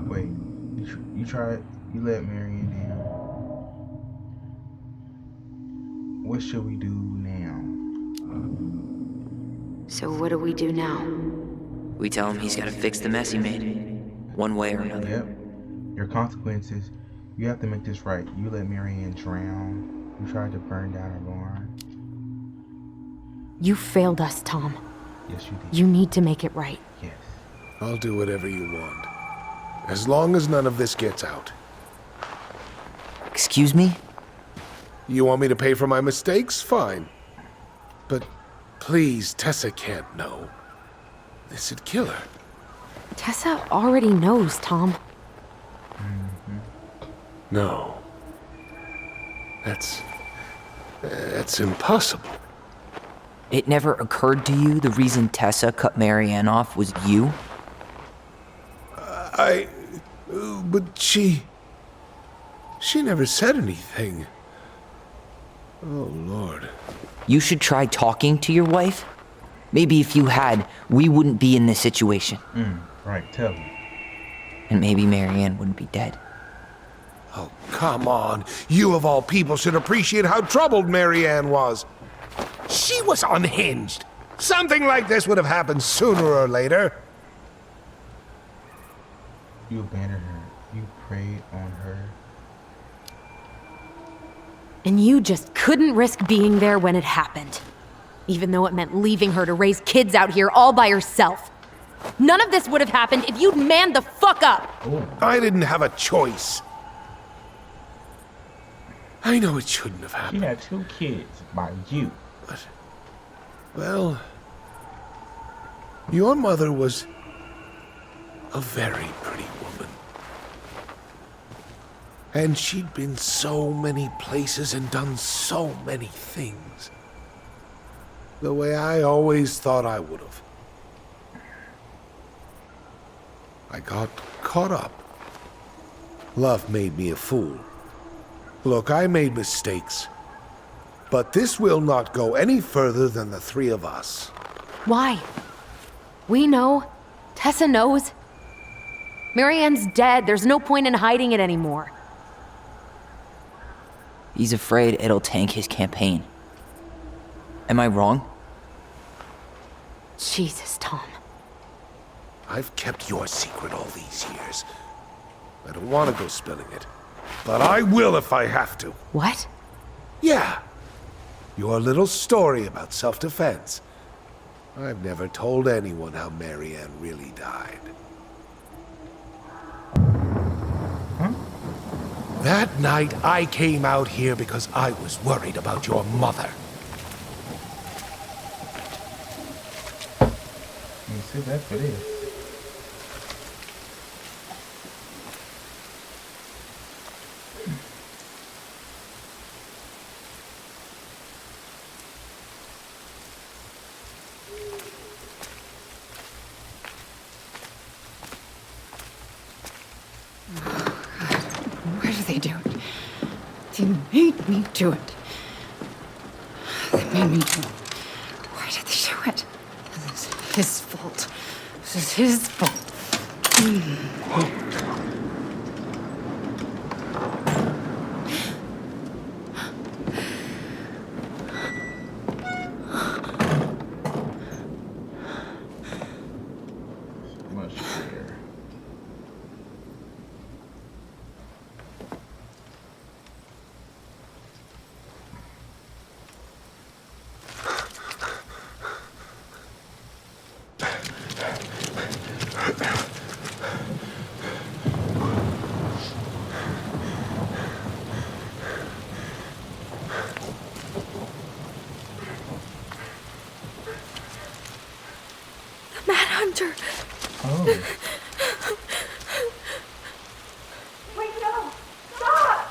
Wait, you let Marianne down. What should we do now? So what do we do now? We tell him he's gotta fix the mess he made, one way or another. Yep. Your consequences. You have to make this right. You let Marianne drown. You tried to burn down our barn. You failed us, Tom. Yes, you did. You need to make it right. Yes. I'll do whatever you want. As long as none of this gets out. Excuse me? You want me to pay for my mistakes? Fine. But please, Tessa can't know. This'd kill her. Tessa already knows, Tom. No. That's impossible. It never occurred to you the reason Tessa cut Marianne off was you? But she never said anything. Oh, Lord. You should try talking to your wife. Maybe if you had, we wouldn't be in this situation. Right, tell me. And maybe Marianne wouldn't be dead. Oh, come on. You of all people should appreciate how troubled Marianne was. She was unhinged. Something like this would have happened sooner or later. You abandoned her. You preyed on her. And you just couldn't risk being there when it happened. Even though it meant leaving her to raise kids out here all by herself. None of this would have happened if you'd manned the fuck up! I didn't have a choice. I know it shouldn't have She happened. had 2 kids by you. But, well, your mother was a very pretty woman. And she'd been so many places and done so many things. The way I always thought I would have. I got caught up. Love made me a fool. Look, I made mistakes. But this will not go any further than the 3 of us. Why? We know. Tessa knows. Marianne's dead. There's no point in hiding it anymore. He's afraid it'll tank his campaign. Am I wrong? Jesus, Tom. I've kept your secret all these years. I don't want to go spilling it. But I will if I have to. What? Yeah. Your little story about self-defense. I've never told anyone how Marianne really died. Huh? That night, I came out here because I was worried about your mother. You said that for this. Why do they do it? They made me do it. They made me do it. Why did they do it? his fault. This is his fault. Much clearer. Manhunter. Oh. Wait, no! Stop!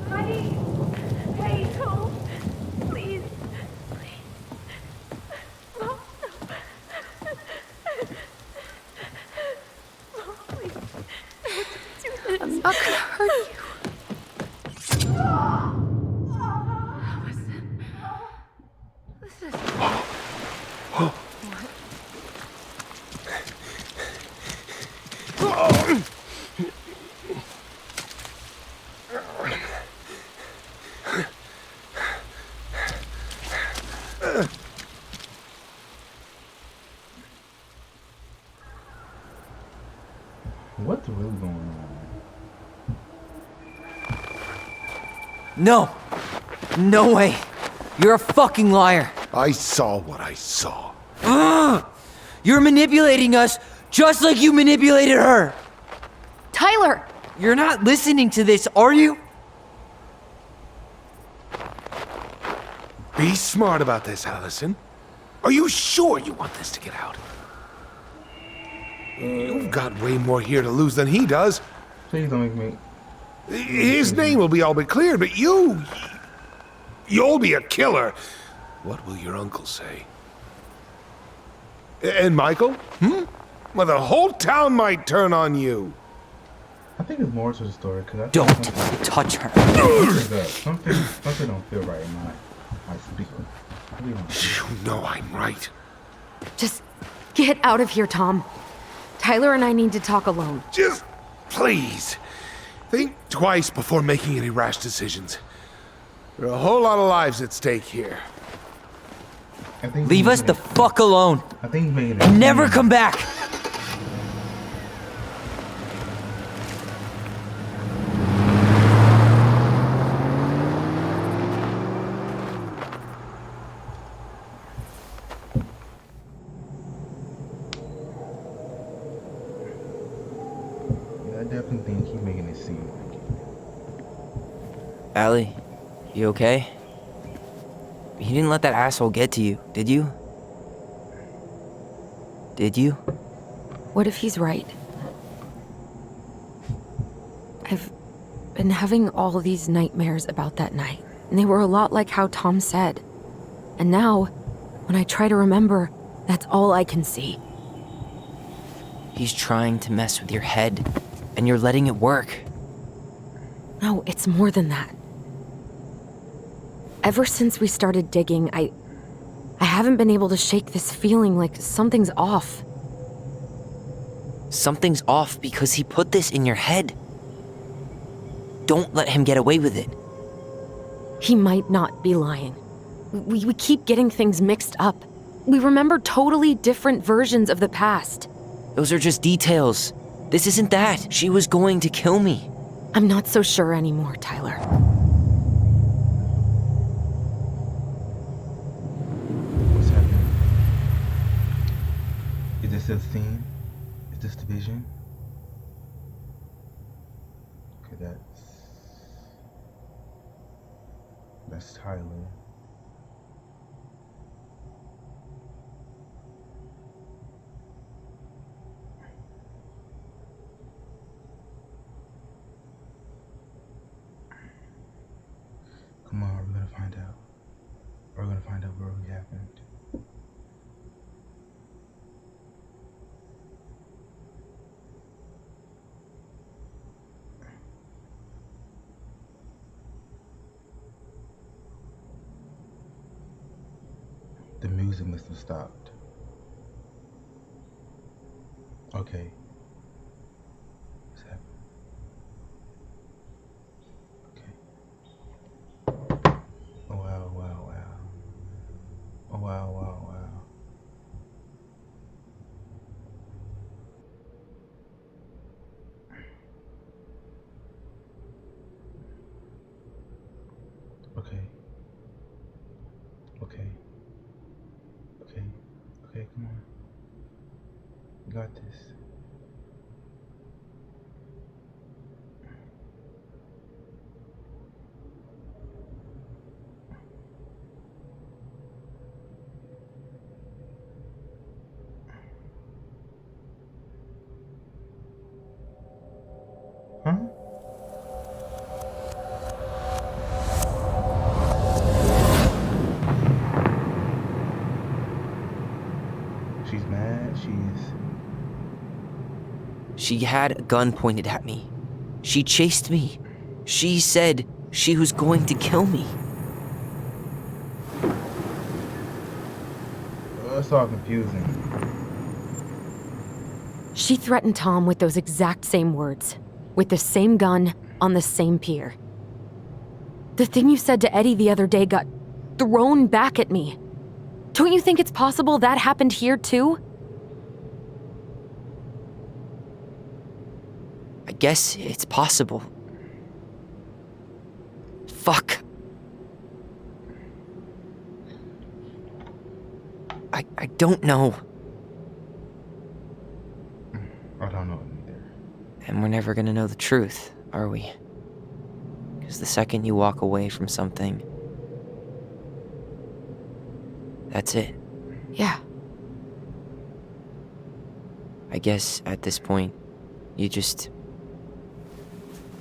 Honey! Hey, no! Please! Please! Mom, no! Mom, please! I want you to do this. I'm not gonna hurt you. What's really going on? No! No way! You're a fucking liar! I saw what I saw. Ugh! You're manipulating us just like you manipulated her! Tyler! You're not listening to this, are you? Be smart about this, Allison. Are you sure you want this to get out? You've got way more here to lose than he does. Please don't make me. His name will be all but cleared, but you'll be a killer. What will your uncle say? And Michael? Well, the whole town might turn on you. I think it's more to the story because I think Don't something- touch her. something's up. Something don't feel right in my speaker. You know I'm right. Just get out of here, Tom. Tyler and I need to talk alone. Just please think twice before making any rash decisions. There are a whole lot of lives at stake here. I think Leave he's us the making fuck alone it- I think he's making it. and never come back! Yeah, I definitely think he's making it seem like it. Allie, you okay? You didn't let that asshole get to you, did you? Did you? What if he's right? I've been having all these nightmares about that night, and they were a lot like how Tom said. And now, when I try to remember, that's all I can see. He's trying to mess with your head, and you're letting it work. No, it's more than that. Ever since we started digging, I haven't been able to shake this feeling like something's off. Something's off because he put this in your head. Don't let him get away with it. He might not be lying. We keep getting things mixed up. We remember totally different versions of the past. Those are just details. This isn't that. She was going to kill me. I'm not so sure anymore, Tyler. What's happening? Is this the scene? Is this the vision? Okay, that's Tyler. Come on, we're gonna find out. We're gonna find out what really happened. music must have stopped. Okay. What's happening? Okay. Oh, wow, wow, wow. Oh, wow, wow, wow. Okay. Okay. Okay. Okay, come on. You got this. Huh? She's mad. She had a gun pointed at me. She chased me. She said she was going to kill me. It's all confusing. She threatened Tom with those exact same words, with the same gun, on the same pier. The thing you said to Eddie the other day got thrown back at me. Don't you think it's possible that happened here too? I guess it's possible. Fuck. I don't know. I don't know either. And we're never gonna know the truth, are we? Because the second you walk away from something, that's it. Yeah. I guess at this point, you just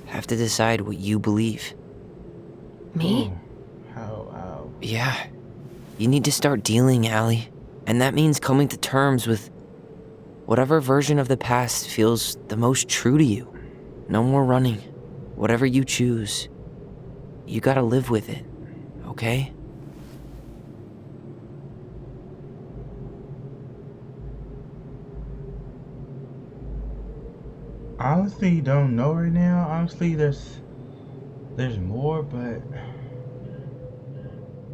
have to decide what you believe. Me? Oh, how? Yeah. You need to start dealing, Allie. And that means coming to terms with whatever version of the past feels the most true to you. No more running. Whatever you choose, you gotta live with it, okay? I honestly don't know right now. Honestly, there's more, but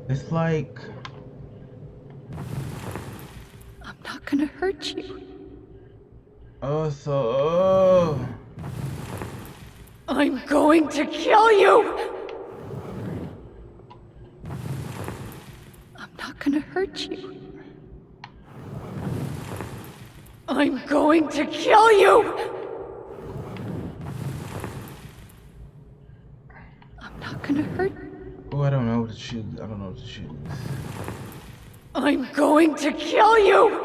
it's like I'm not gonna hurt you. oh. I'm going to kill you! I'm not gonna hurt you. I'm going to kill you! I'm not gonna hurt you. Oh, I don't know what to choose. I'm going to kill you!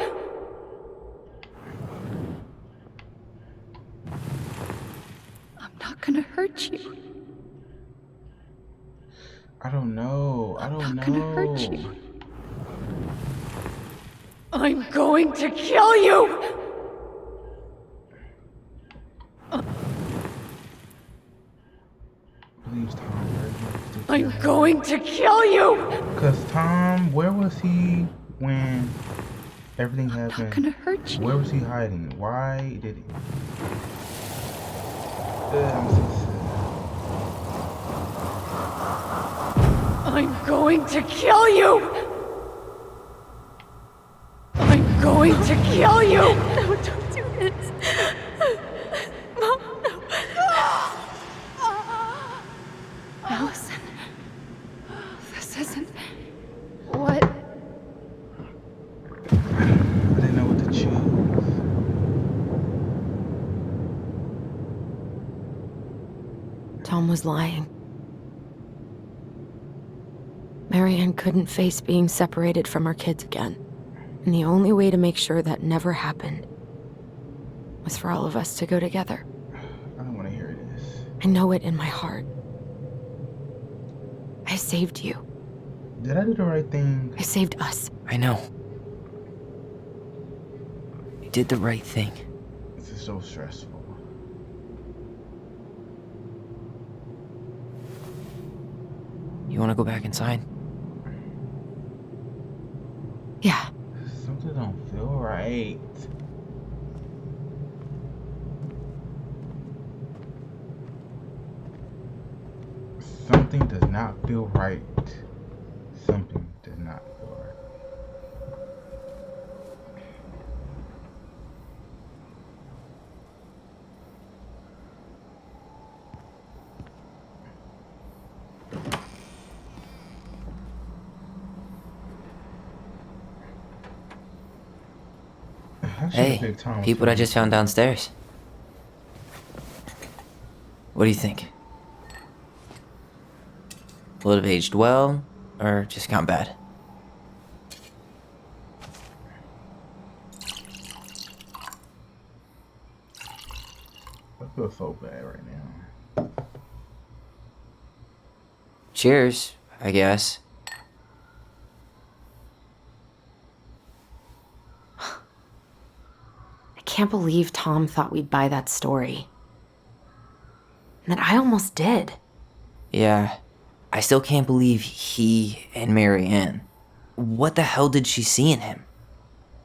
I'm not gonna hurt you. I don't know. I'm not gonna hurt you. I'm going to kill you! Please, Tom. I'm going to kill you! Cause Tom, where was he when everything I'm happened? not gonna hurt you. Where was he hiding? Why did he? I'm so sad. I'm going to kill you! I'm going to kill you! No, don't do this. Mom, no. Allison, this isn't what... I didn't know what to choose. Tom was lying. Marianne couldn't face being separated from her kids again. And the only way to make sure that never happened was for all of us to go together. I don't want to hear this. I know it in my heart. I saved you. Did I do the right thing? I saved us. I know. You did the right thing. This is so stressful. You wanna go back inside? Yeah. Something don't feel right. Something does not feel right. Something does not feel right. I should have Hey, picked Tom peep what I just found downstairs. What do you think? Will it have aged well, or just gone bad? I feel so bad right now. Cheers, I guess. I can't believe Tom thought we'd buy that story. And that I almost did. Yeah, I still can't believe he and Marianne. What the hell did she see in him?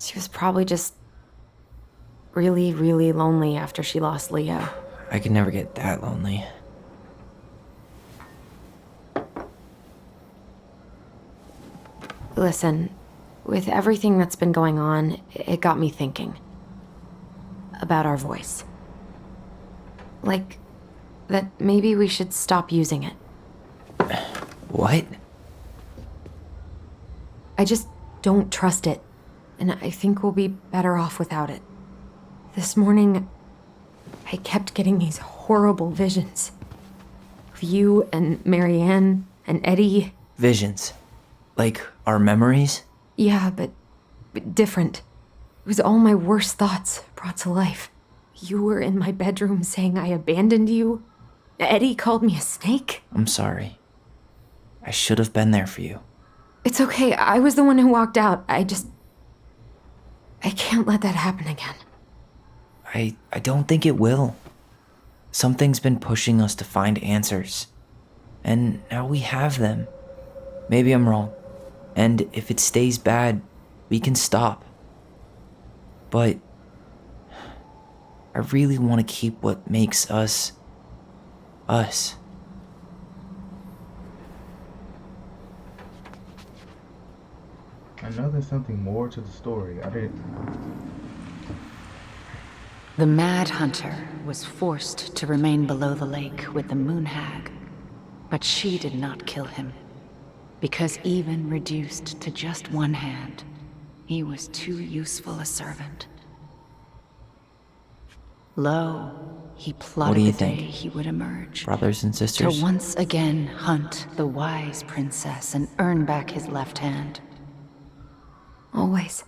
She was probably just really, really lonely after she lost Leo. I could never get that lonely. Listen, with everything that's been going on, it got me thinking. About our voice. Like, that maybe we should stop using it. What? I just don't trust it, and I think we'll be better off without it. This morning, I kept getting these horrible visions. Of you and Marianne and Eddie. Visions. Like our memories? Yeah, but different. It was all my worst thoughts brought to life. You were in my bedroom saying I abandoned you. Eddie called me a snake. I'm sorry. I should have been there for you. It's okay, I was the one who walked out. I can't let that happen again. I don't think it will. Something's been pushing us to find answers. And now we have them. Maybe I'm wrong. And if it stays bad, we can stop. But I really want to keep what makes us us. I know there's something more to the story. The Mad Hunter was forced to remain below the lake with the Moon Hag, but she did not kill him, because even reduced to just one hand, he was too useful a servant. Lo, he What plotted do you the day think? he would emerge, Brothers and sisters? to once again hunt the wise princess and earn back his left hand. Always.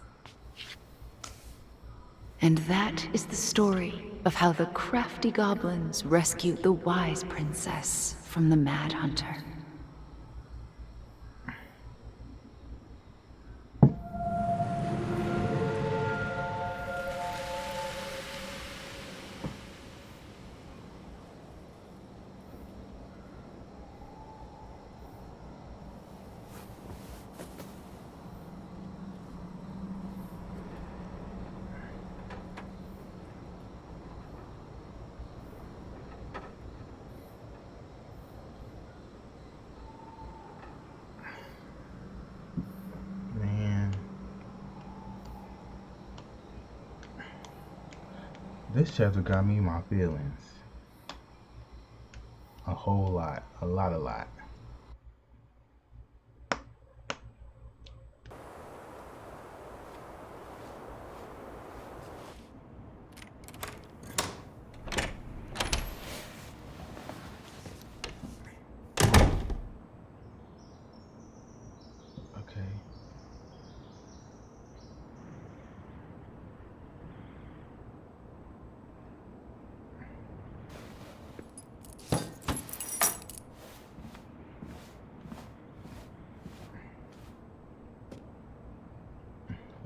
And that is the story of how the crafty goblins rescued the wise princess from the Mad Hunter. Man. This chapter got me in my feelings. A whole lot. A lot. Okay.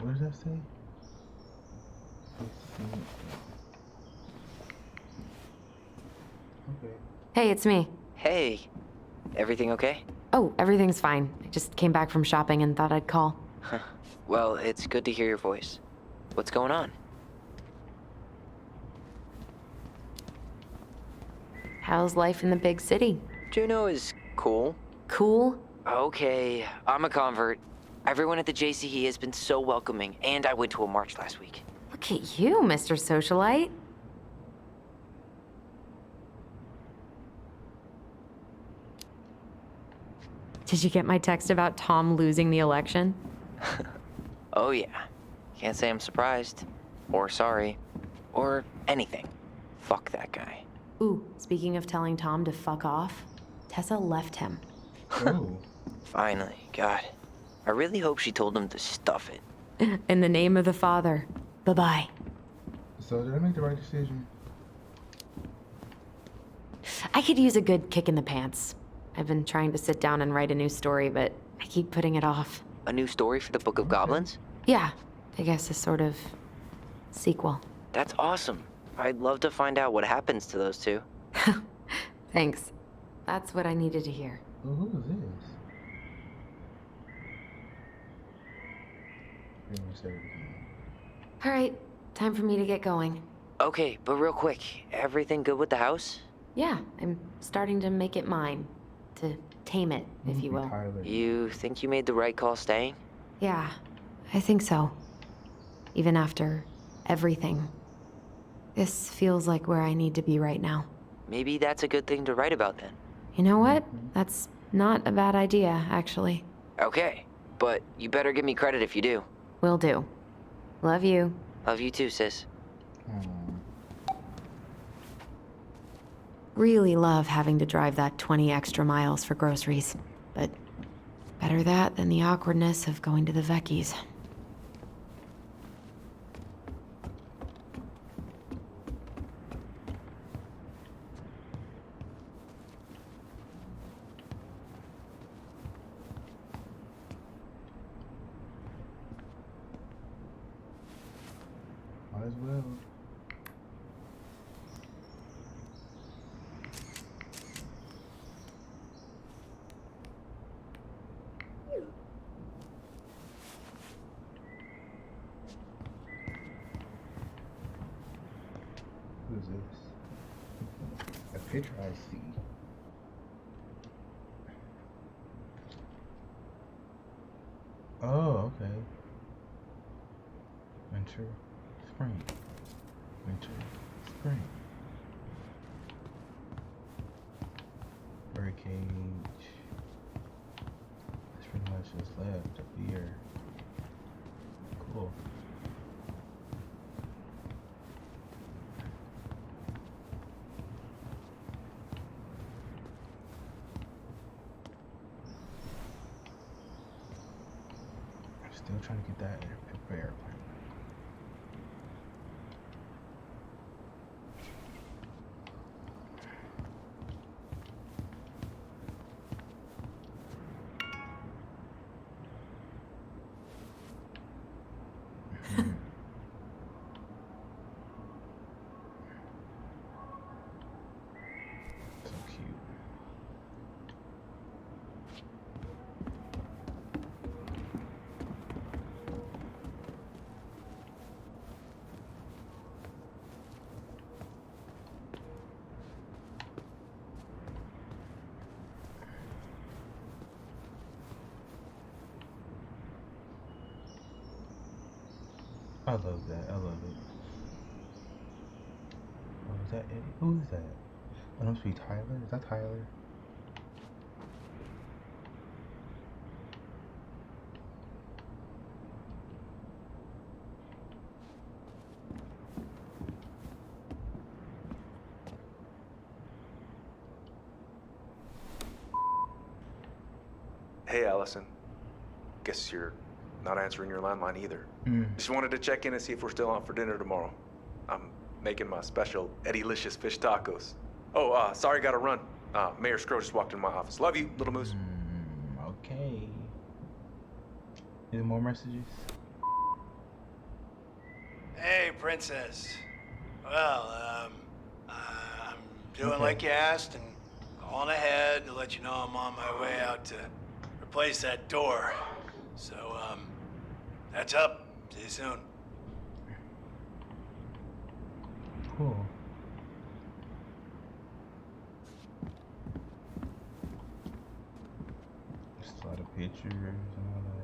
What does that say? Okay. Hey, it's me. Hey, everything okay? Oh, everything's fine. I just came back from shopping and thought I'd call. Well, it's good to hear your voice. What's going on? How's life in the big city? Juneau is cool. Cool? Okay, I'm a convert. Everyone at the JCE has been so welcoming, and I went to a march last week. Look at you, Mr. Socialite. Did you get my text about Tom losing the election? Oh yeah. Can't say I'm surprised. Or sorry. Or anything. Fuck that guy. Ooh, speaking of telling Tom to fuck off, Tessa left him. Oh. Finally, God. I really hope she told him to stuff it. In the name of the Father. Bye-bye. So did I make the right decision? I could use a good kick in the pants. I've been trying to sit down and write a new story, but I keep putting it off. A new story for the Book of Goblins? Yeah, I guess a sort of sequel. That's awesome. I'd love to find out what happens to those two. Thanks. That's what I needed to hear. Well, who is this? Pretty much everything. All right, time for me to get going. Okay, but real quick, everything good with the house? Yeah, I'm starting to make it mine. To tame it, if you will. Tyler. You think you made the right call staying? Yeah, I think so. Even after everything. This feels like where I need to be right now. Maybe that's a good thing to write about then. You know what? That's not a bad idea, actually. Okay, but you better give me credit if you do. Will do. Love you. Love you too, sis. Really love having to drive that 20 extra miles for groceries. But better that than the awkwardness of going to the Vecchies. Might as well. Who's this? A picture I see. Oh, okay. Winter, spring. Winter, spring. Birdcage. That's pretty much what's left up here. Cool. I'm still trying to get that airplane. So cute. I love that. I love it. Oh, is that Eddie? Who is that? Oh, that must be Tyler. Is that Tyler? Hey, Allison. Guess you're not answering your landline either. Just wanted to check in and see if we're still out for dinner tomorrow. I'm making my special Eddie-licious fish tacos. Oh, sorry, gotta run. Mayor Scrow just walked into my office. Love you, little moose. Okay. Any more messages? Hey, Princess. Well, I'm doing Okay. like you asked and calling ahead to let you know I'm on my way out to replace that door. So, That's up. See you soon. Cool. Just a lot of pictures and all that.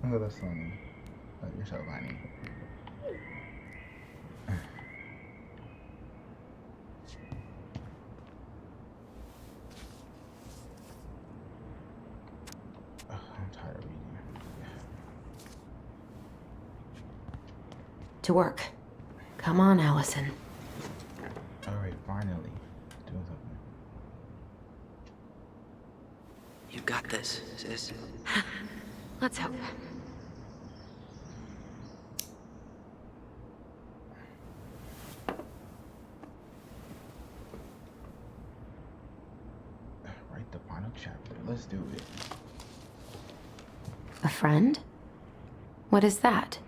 Oh, that's funny. Oh, you're so funny. Oh, I'm tired of reading. To work. Come on, Allison. Alright, finally. Doing something. You got this, sis. Let's hope. Write the final chapter. Let's do it. A friend? What is that?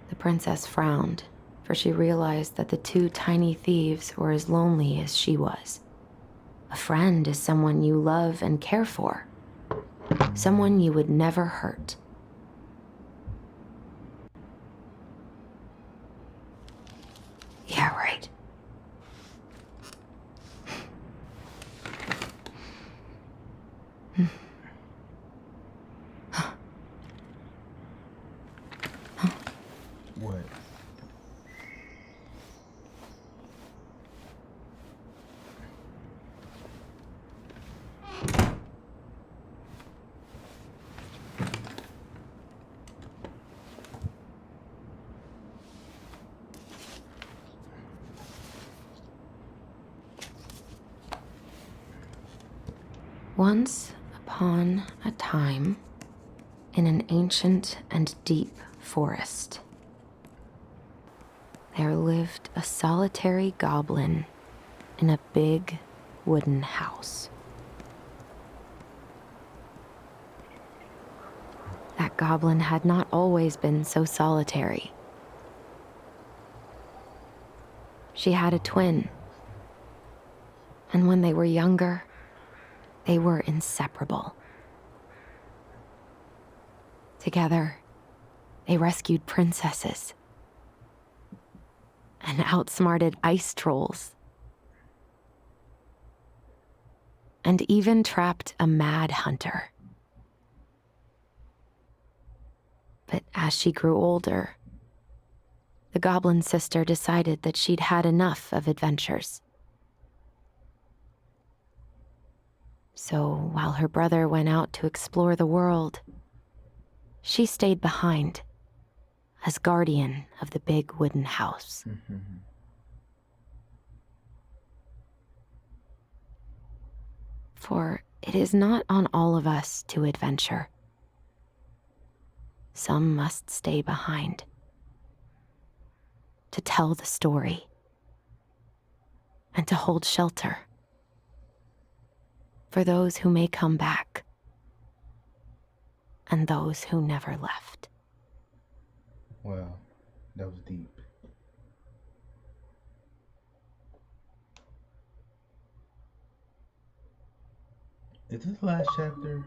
The princess frowned, for she realized that the two tiny thieves were as lonely as she was. A friend is someone you love and care for. Someone you would never hurt. Yeah, right. What? Once upon a time, in an ancient and deep forest, there lived a solitary goblin in a big wooden house. That goblin had not always been so solitary. She had a twin, and when they were younger, they were inseparable. Together, they rescued princesses and outsmarted ice trolls, and even trapped a mad hunter. But as she grew older, the goblin sister decided that she'd had enough of adventures. So while her brother went out to explore the world, she stayed behind as guardian of the big wooden house. For it is not on all of us to adventure. Some must stay behind to tell the story and to hold shelter for those who may come back and those who never left. Well, that was deep. Is this the last chapter?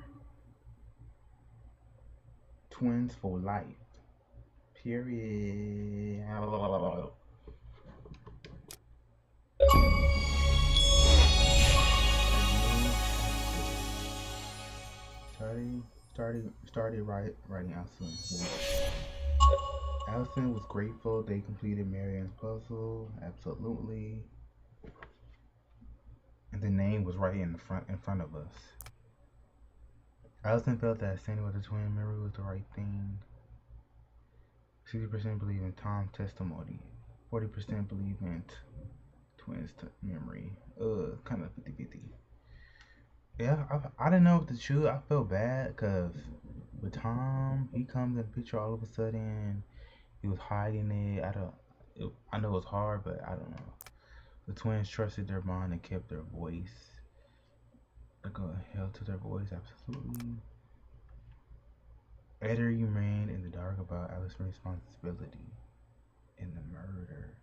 Twins for life. Period. Started writing Allison. Allison was grateful they completed Marianne's puzzle. Absolutely. And the name was right in front of us. Allison felt that standing with the twin memory was the right thing. 60% believe in Tom's testimony. 40% believe in twins' memory. Kind of 50-50. Yeah, I didn't know what to choose. I felt bad because with Tom, he comes in the picture all of a sudden. He was hiding it. I know it was hard, but I don't know. The twins trusted their bond and kept their voice. Held to their voice, absolutely. Eddie remained in the dark about Allison's responsibility in the murder.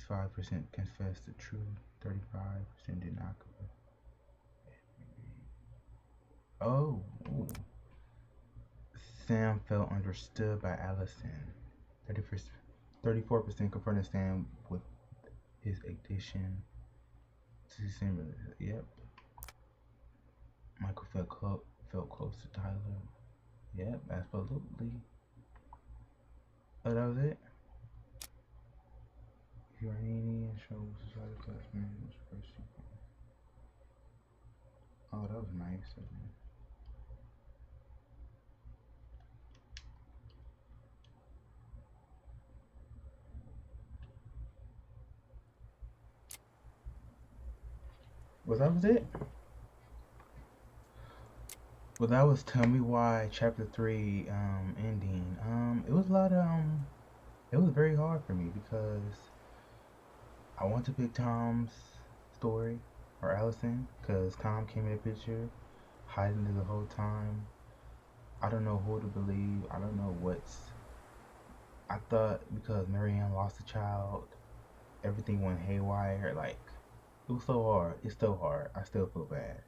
65% confessed the truth. 35% did not confess. Oh, ooh. Sam felt understood by Allison. 34% confronted Sam with his addiction to December. Yep. Michael felt close to Tyler. Yep, absolutely. Oh, that was it? If you are any show society classmate, oh, that was nice. That was it? Well, that was Tell Me Why Chapter 3 ending. It was a lot of it was very hard for me because I want to pick Tom's story or Allison because Tom came in the picture hiding it the whole time. I don't know who to believe. I don't know I thought because Marianne lost a child, everything went haywire. Like, it was so hard. It's still hard. I still feel bad.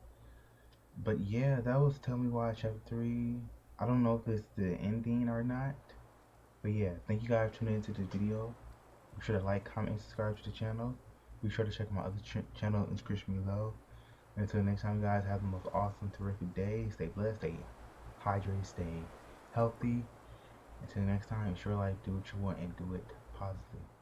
But yeah, that was Tell Me Why Chapter 3. I don't know if it's the ending or not. But yeah, thank you guys for tuning into this video. Be sure to like, comment, and subscribe to the channel. Be sure to check my other channel in the description below. And until next time, guys, have the most awesome, terrific day. Stay blessed, stay hydrated, stay healthy. Until next time, ensure life, do what you want, and do it positively.